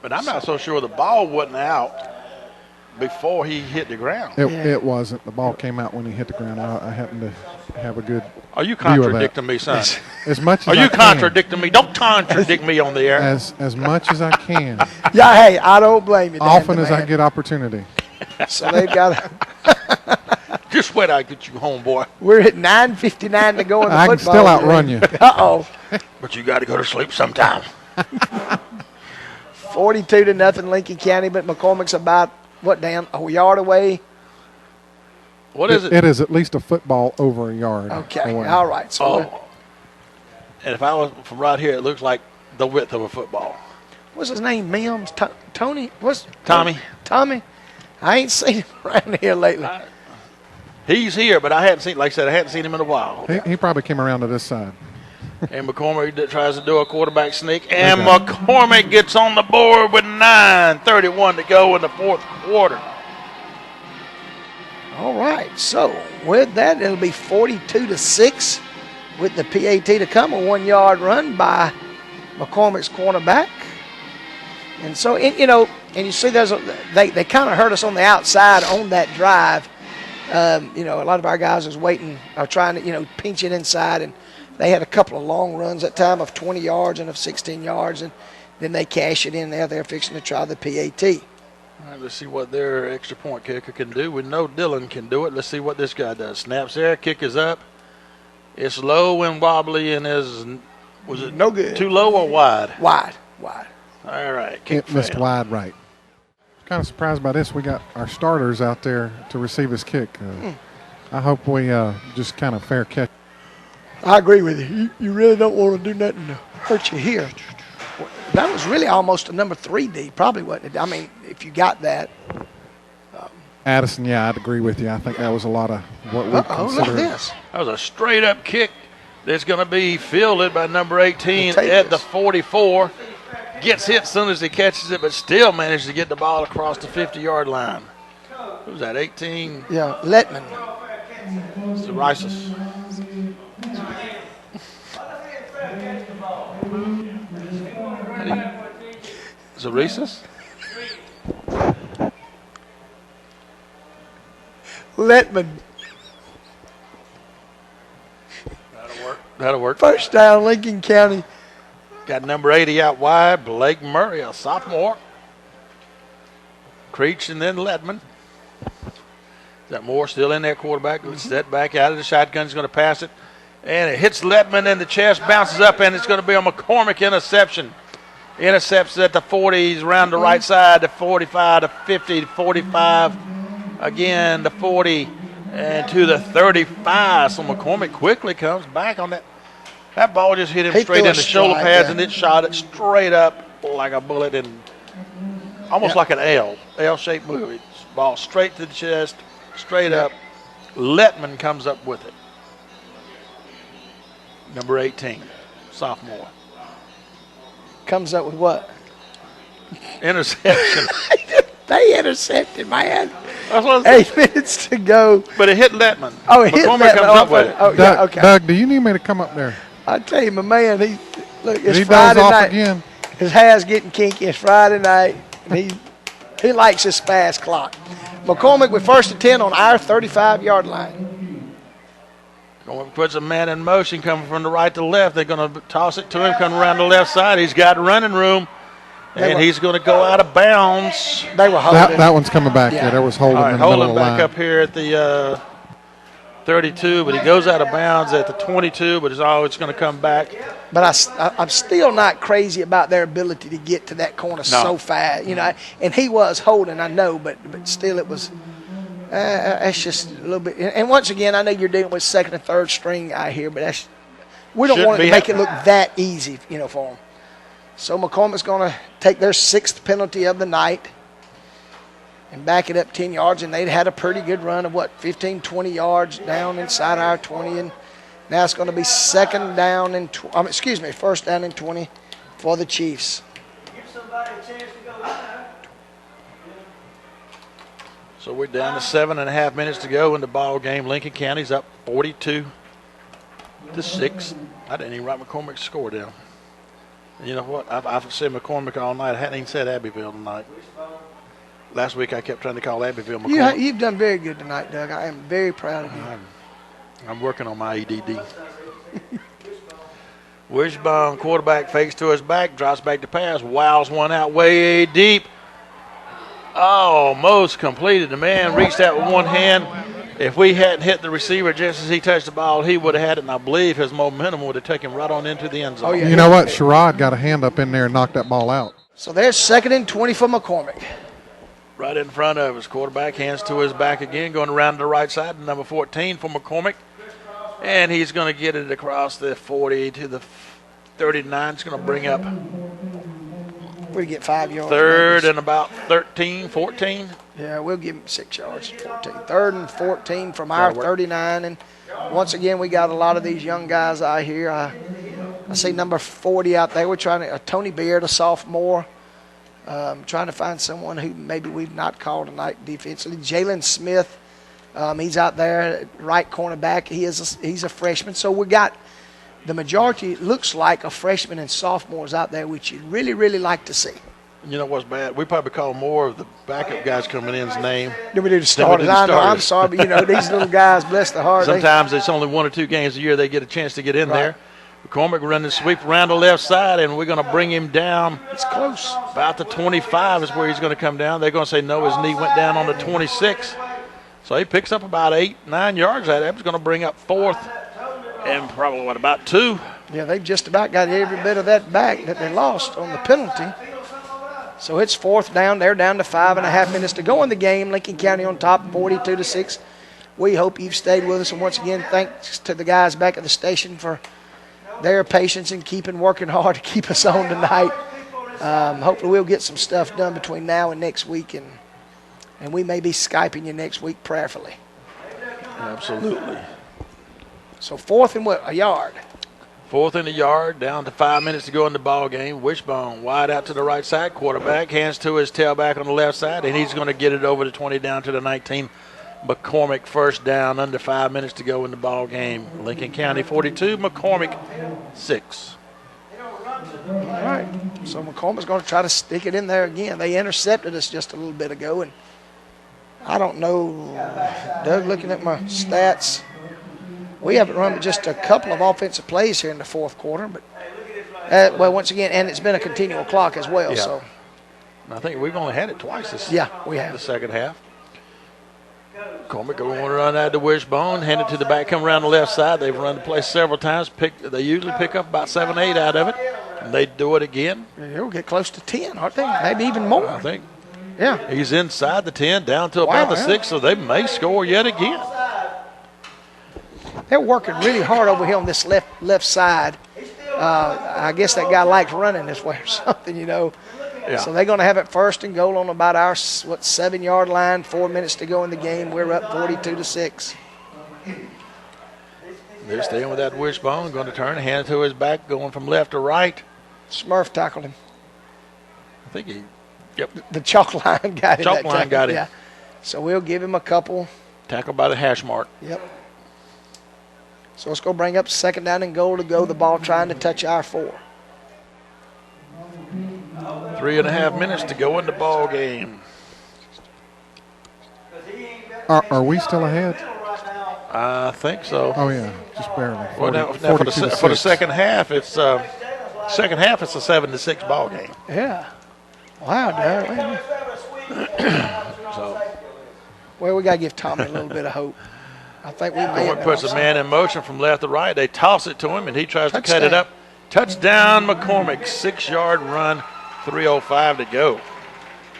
But I'm not so sure the ball wasn't out before he hit the ground. It wasn't. The ball came out when he hit the ground. I happened to have a good Are you contradicting me, son? As much as Are you contradicting me? Don't contradict me on the air. As much as I can. Yeah, hey, I don't blame you. Often as I get opportunity. So they've got Just wait, I'll get you home, boy. we're at 9:59 to go in the I football can still outrun game. you. Uh-oh. But you got to go to sleep sometime. 42-0 Lincoln County, but McCormick's about, what, Dan, a yard away? What is it? It is at least a football over a yard. Okay, away. all right. So And if I was from right here, it looks like the width of a football. what's his name? Mims? Tony? What's Tommy. Tommy? I ain't seen him around here lately. He's here, but I hadn't seen, like I said, I hadn't seen him in a while. He probably came around to this side. And McCormick tries to do a quarterback sneak, and McCormick gets on the board with 9:31 to go in the fourth quarter. All right. So with that, it'll be 42-6 with the PAT to come. A 1 yard run by McCormick's cornerback. And so, and you see they kind of hurt us on the outside on that drive. A lot of our guys was waiting, trying to, pinch it inside, and they had a couple of long runs that time of 20 yards and of 16 yards, and then they cash it in there. They're fixing to try the PAT. All right, let's see what their extra point kicker can do. We know Dylan can do it. Let's see what this guy does. Snaps there, kick is up. It's low and wobbly, and was it no good? Too low or wide? Wide. All right, kick It missed fail. wide right. Kind of surprised by this. We got our starters out there to receive his kick. I hope we just kind of fair catch. I agree with you. You really don't want to do nothing to hurt you here. That was really almost a number 3D, probably wasn't it? I mean, if you got that. Addison, yeah, I'd agree with you. I think that was a lot of what we consider. Look at this. That was a straight-up kick that's going to be fielded by number 18 at the 44. Gets hit as soon as he catches it, but still managed to get the ball across the 50-yard line. Who's that, 18? Yeah, Letman. It's the Rices. Is it Reese's? Letman. That'll work. First down, Lincoln County. Got number 80 out wide, Blake Murray, a sophomore. Creech and then Letman. Is that Moore still in there, quarterback? Set back out of the shotgun. He's going to pass it. And it hits Letman in the chest, bounces up, and it's going to be a McCormick interception. Intercepts at the 40s, around the right side, the 45, the 50, the 45. Again, the 40, and to the 35. So McCormick quickly comes back on that. That ball just hit him straight in the shoulder pads, and it shot it straight up like a bullet, and almost like an L-shaped move. Ball straight to the chest, straight up. Letman comes up with it. Number 18, sophomore. Comes up with what? Interception. They intercepted, man. That's what 8 minutes to go. But it hit Letman. Oh, it hit McCormick Letman. comes up with it. Oh, Doug, yeah, okay. Doug, do you need me to come up there? I tell you, my man, it's He Friday does off night. again. His hair's getting kinky. It's Friday night, and he likes his fast clock. McCormick with 1st and 10 on our 35-yard line. McCormick puts a man in motion coming from the right to left. They're going to toss it to him, coming around the left side. He's got running room, and he's going to go out of bounds. They were holding. That one's coming back. Yeah, there was holding in the middle of the back line. up here at the 32, but he goes out of bounds at the 22, but it's always going to come back. But I'm still not crazy about their ability to get to that corner so fast, And he was holding, I know, but still it was. That's just a little bit. And once again, I know you're dealing with second and third string out here, but we don't want it to make it look that easy, for them. So McCormick's going to take their 6th penalty of the night and back it up 10 yards, and they'd had a pretty good run of 15, 20 yards down inside our 20, and now it's going to be first down and 20 for the Chiefs. Give somebody a chance to go live. So we're down to 7.5 minutes to go in the ball game. Lincoln County's up 42-6. I didn't even write McCormick's score down. And you know what? I've said McCormick all night. I hadn't even said Abbeville tonight. Last week I kept trying to call Abbeville McCormick. You've done very good tonight, Doug. I am very proud of you. I'm working on my EDD. Wishbone, quarterback fakes to his back, drops back to pass, wows one out way deep. Almost completed. The man reached out with one hand. If we hadn't hit the receiver just as he touched the ball, he would have had it, and I believe his momentum would have taken him right on into the end zone. Oh, yeah. You know what? Sherrod got a hand up in there and knocked that ball out. So there's 2nd and 20 for McCormick. Right in front of us. Quarterback hands to his back again, going around to the right side, number 14 for McCormick. And he's going to get it across the 40 to the 39. It's going to bring up We get 5 yards. 3rd and about 13, 14. Yeah, we'll give him 6 yards. 14. 3rd and 14 from our 39. And once again, we got a lot of these young guys out here. I see number 40 out there. We're trying to Tony Beard, a sophomore. Trying to find someone who maybe we've not called tonight defensively. Jalen Smith, he's out there, right cornerback. He's a freshman. So we got the majority, looks like, of freshmen and sophomores out there, which you'd really, really like to see. You know what's bad? We probably call more of the backup guys coming in's name. Then we do the starters. I know, I'm sorry, but, these little guys, bless their heart. Sometimes it's only 1 or 2 games a year they get a chance to get in there. McCormick running the sweep around the left side, and we're going to bring him down. It's close. About the 25 is where he's going to come down. They're going to say no, his knee went down on the 26. So he picks up about 8-9 yards out of it. It's going to bring up 4th and probably, about 2. Yeah, they've just about got every bit of that back that they lost on the penalty. So it's 4th down. They're down to 5.5 minutes to go in the game. Lincoln County on top, 42-6. We hope you've stayed with us. And once again, thanks to the guys back at the station for their patience and working hard to keep us on tonight. Hopefully we'll get some stuff done between now and next week, and we may be Skyping you next week prayerfully. Absolutely. So 4th and a yard. 4th and a yard, down to 5 minutes to go in the ball game. Wishbone wide out to the right side. Quarterback hands to his tailback on the left side, and he's going to get it over the 20 down to the 19. McCormick first down, under 5 minutes to go in the ball game. Lincoln County 42, McCormick 6. All right. So McCormick's going to try to stick it in there again. They intercepted us just a little bit ago, and I don't know, Doug, looking at my stats, we haven't run but just a couple of offensive plays here in the 4th quarter. But once again, and it's been a continual clock as well. Yeah. So I think we've only had it twice we have. The second half. McCormick going to run out to Wishbone, hand it to the back, come around the left side. They've run the play several times. They usually pick up about 7-8 out of it, and they do it again. They'll get close to 10, aren't they? Maybe even more. I think. Yeah. He's inside the 10, down to about the 6, so they may score yet again. They're working really hard over here on this left side. I guess that guy likes running this way or something, Yeah. So they're going to have it 1st and goal on about our 7-yard line. 4 minutes to go in the game. We're up 42-6. They're staying with that Wishbone. Going to turn, hand it to his back, going from left to right. Smurf tackled him. I think he. Yep. The chalk line got him. Chalk line got him. Yeah. So we'll give him a couple. Tackled by the hash mark. Yep. So it's going to bring up 2nd down and goal to go. The ball trying to touch our 4. 3.5 minutes to go in the ball game. Are we still ahead? I think so. Oh yeah, just barely. Well, now for the second half, it's a 7-6 ball game. Yeah. Wow, Darryl. So, well, we got to give Tommy a little bit of hope. I think we may. McCormick puts a man in motion from left to right. They toss it to him, and he tries to cut it up. Touchdown, McCormick. 6-yard run. 3:05 to go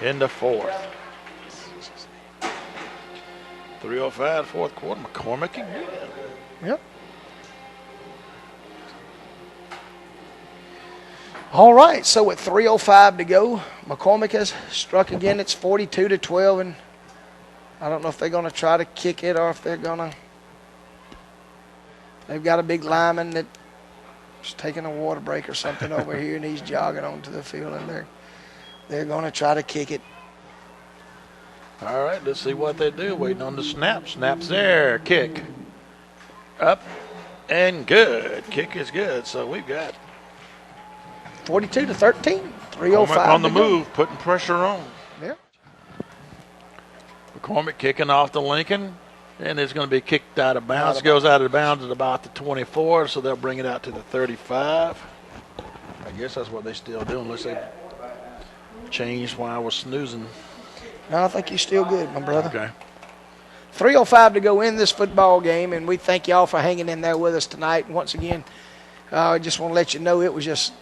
in the 4th. 3:05, 4th quarter. McCormick again. Yep. All right, so with 3:05 to go, McCormick has struck again. It's 42-12, and I don't know if they're going to try to kick it or if they're going to. They've got a big lineman that's taking a water break or something over here, and he's jogging onto the field, and they're going to try to kick it. All right, let's see what they do. Waiting on the snap. Snap's there. Kick. Up and good. Kick is good. So we've got 42-13. 3:05 on the to go. move, putting pressure on. Yeah. McCormick kicking off to Lincoln, and it's going to be kicked out of bounds. Goes out of bounds at about the 24, so they'll bring it out to the 35. I guess that's what they still do, unless they changed while I was snoozing. No, I think you're still good, my brother. Okay. 3:05 to go in this football game, and we thank y'all for hanging in there with us tonight. And once again, I just want to let you know it was just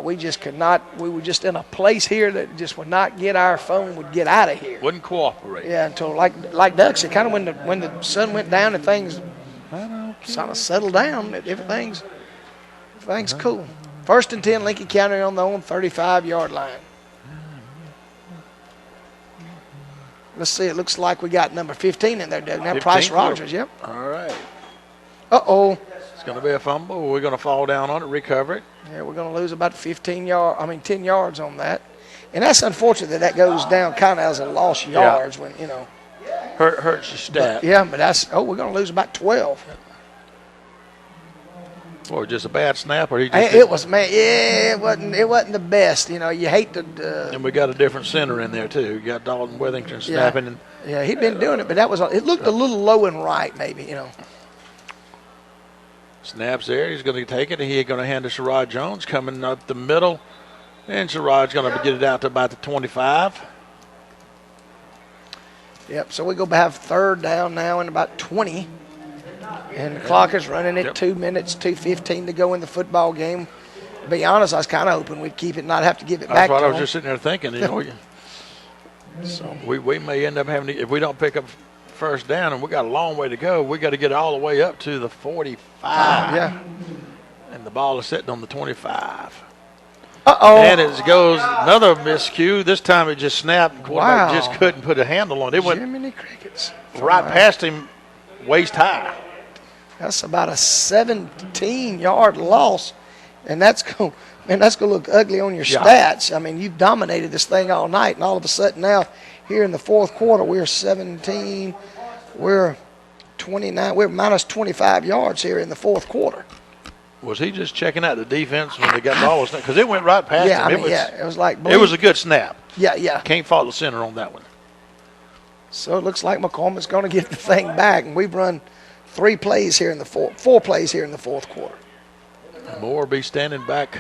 we just could not. We were just in a place here that just would not get our phone would get out of here. Wouldn't cooperate. Yeah, until like Doug said, kind of when the sun went down and things kind of settled down, everything's cool. 1st and 10, Lincoln County on their own 35-yard line. Let's see. It looks like we got number 15 in there, Doug. Now Price Rogers. Yep. All right. Uh-oh. It's going to be a fumble. We're going to fall down on it, recover it. Yeah, we're going to lose about 10 yards on that. And that's unfortunate that goes down kind of as a lost yards when, you know. Hurts the stat. But we're going to lose about 12. Or just a bad snap, or he just It wasn't the best. You know, you hate to. And we got a different center in there too. You got Dalton Withington snapping. Yeah, he'd been doing it, but it looked a little low and right, maybe, you know. Snaps there. He's going to take it. He's going to hand to Sherrod Jones coming up the middle, and Sherrod's going to get it out to about the 25. Yep. So we go have 3rd down now and about 20. And the clock is running at 2 minutes, 2:15 to go in the football game. To be honest, I was kind of hoping we'd keep it and not have to give it back. That's what to I was them. just sitting there thinking. You know, so we may end up having to, if we don't pick up 1st down, and we got a long way to go. We got to get all the way up to the 45. Yeah. And the ball is sitting on the 25. Uh-oh. And it goes another miscue. This time it just snapped. Quarterback just couldn't put a handle on it. It went Jiminy crickets. right past him, waist high. That's about a 17-yard loss, and that's going to look ugly on your stats. I mean, you've dominated this thing all night, and all of a sudden now, here in the 4th quarter, we're 17, we're 29, we're minus 25 yards here in the 4th quarter. Was he just checking out the defense when they got the ball? Because it went right past him. It was like it was a good snap. Yeah. Can't fault the center on that one. So it looks like McCormick's going to get the thing back, and we've run 4 plays here in the 4th quarter. Moore will be standing back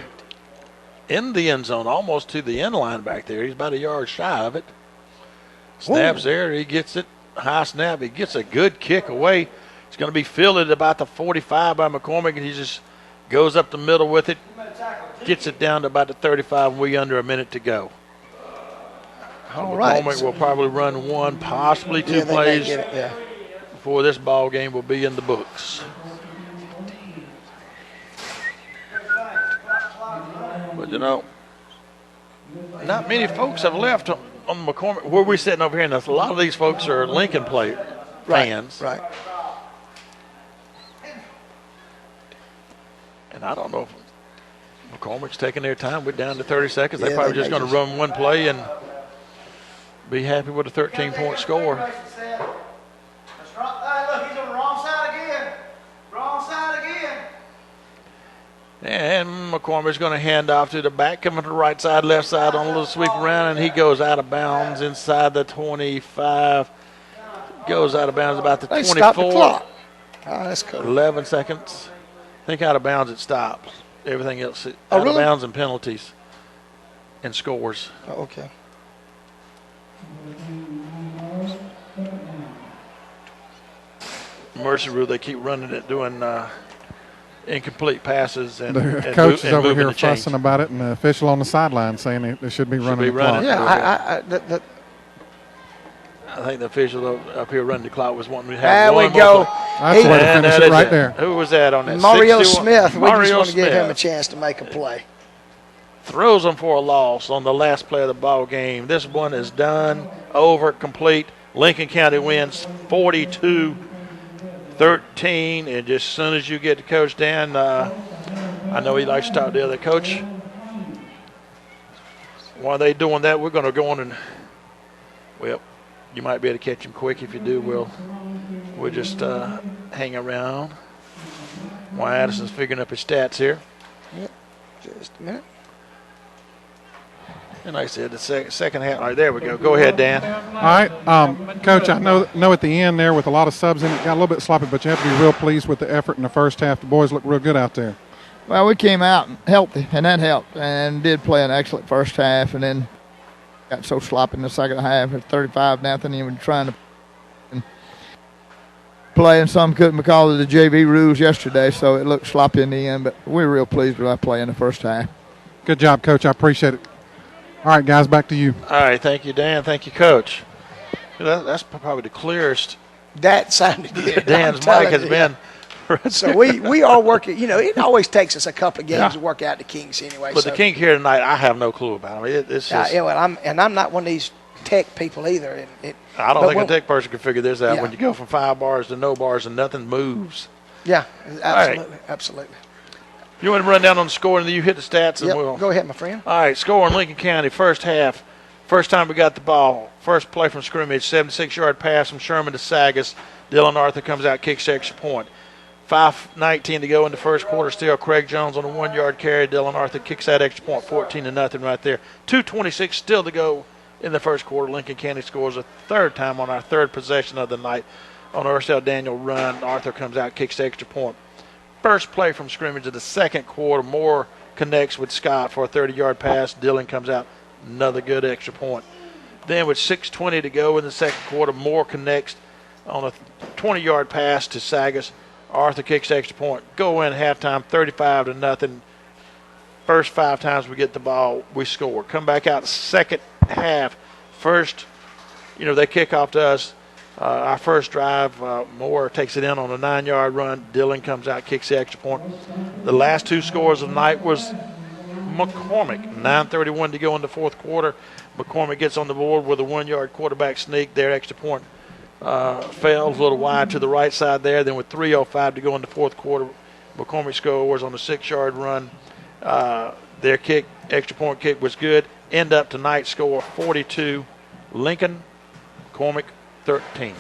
in the end zone, almost to the end line back there. He's about a yard shy of it. Snaps there. He gets it. High snap. He gets a good kick away. It's going to be fielded about the 45 by McCormick, and he just goes up the middle with it. Gets it down to about the 35, and we under a minute to go. All right. McCormick will probably run 1, possibly 2 plays. Before this ball game will be in the books. But you know, not many folks have left on McCormick. Where we're sitting over here, and a lot of these folks are Lincoln fans. Right. And I don't know if McCormick's taking their time. We're down to 30 seconds. They're probably just going to run 1 play and be happy with a 13-point score. Look, he's on the wrong side again. Wrong side again. And McCormick's going to hand off to the back, coming to the right side, left side on a little sweep around, and he goes out of bounds inside the 25. Goes out of bounds about the 24. Stop the clock. Oh, that's cool. 11 seconds. I think out of bounds it stops. Everything else out really? of bounds and penalties and scores. Oh, okay. Mercy rule, they keep running it, doing incomplete passes. And the coach is over here fussing fussing about it, and the official on the sideline saying they should be running the clock. Yeah, I think the official up here running the clock was wanting to have there one we go. That's the way to finish it right there. Who was that on that? Mario 61? Smith. We Mario just want to Smith give him a chance to make a play. Throws them for a loss on the last play of the ball game. This one is done, over, complete. Lincoln County wins 42-13. And just as soon as you get the coach down, I know he likes to talk to the other coach. While they doing that, we're going to go on and, well, you might be able to catch him quick. If you do, we'll just hang around while Addison's figuring up his stats here. Yep. Just a minute. And like I said, the second half. All right, there we go. Go ahead, Dan. All right, Coach, I know at the end there with a lot of subs in it, got a little bit sloppy, but you have to be real pleased with the effort in the first half. The boys look real good out there. Well, we came out healthy, and that helped, and did play an excellent first half, and then got so sloppy in the second half. It's 35-0, even trying to play, and some couldn't because of the JV rules yesterday, so it looked sloppy in the end, but we're real pleased with our play in the first half. Good job, Coach. I appreciate it. All right, guys, back to you. All right, thank you, Dan. Thank you, Coach. That's probably the clearest That sounded good. Dan's mic has been. So we are working. You know, it always takes us a couple of games to work out the kinks anyway. But the kink here tonight, I have no clue about. I mean, it's just. Yeah, well, I'm not one of these tech people either. I don't think a tech person can figure this out when you go from 5 bars to no bars and nothing moves. Yeah, absolutely, right. absolutely. You want to run down on the score and then you hit the stats and we'll go ahead, my friend. All right, score in Lincoln County, first half. First time we got the ball. First play from scrimmage, 76-yard pass from Sherman to Sagas. Dylan Arthur comes out, kicks the extra point. 5:19 to go in the first quarter. Still Craig Jones on a 1-yard carry. Dylan Arthur kicks that extra point, 14-0 right there. 2:26 still to go in the first quarter. Lincoln County scores a third time on our third possession of the night. On Ursel Daniel run, Arthur comes out, kicks the extra point. First play from scrimmage of the second quarter. Moore connects with Scott for a 30-yard pass. Dylan comes out, another good extra point. Then with 6:20 to go in the second quarter, Moore connects on a 20-yard pass to Sagas. Arthur kicks the extra point. Go in halftime, 35-0. First 5 times we get the ball, we score. Come back out second half. First, they kick off to us. Our first drive, Moore takes it in on a 9-yard run. Dylan comes out, kicks the extra point. The last 2 scores of the night was McCormick. 9:31 to go in the fourth quarter. McCormick gets on the board with a 1-yard quarterback sneak. Their extra point fails a little wide to the right side there. Then with 3:05 to go in the fourth quarter, McCormick scores on a 6-yard run. Their kick, extra point kick, was good. End up tonight score 42. Lincoln, McCormick 13.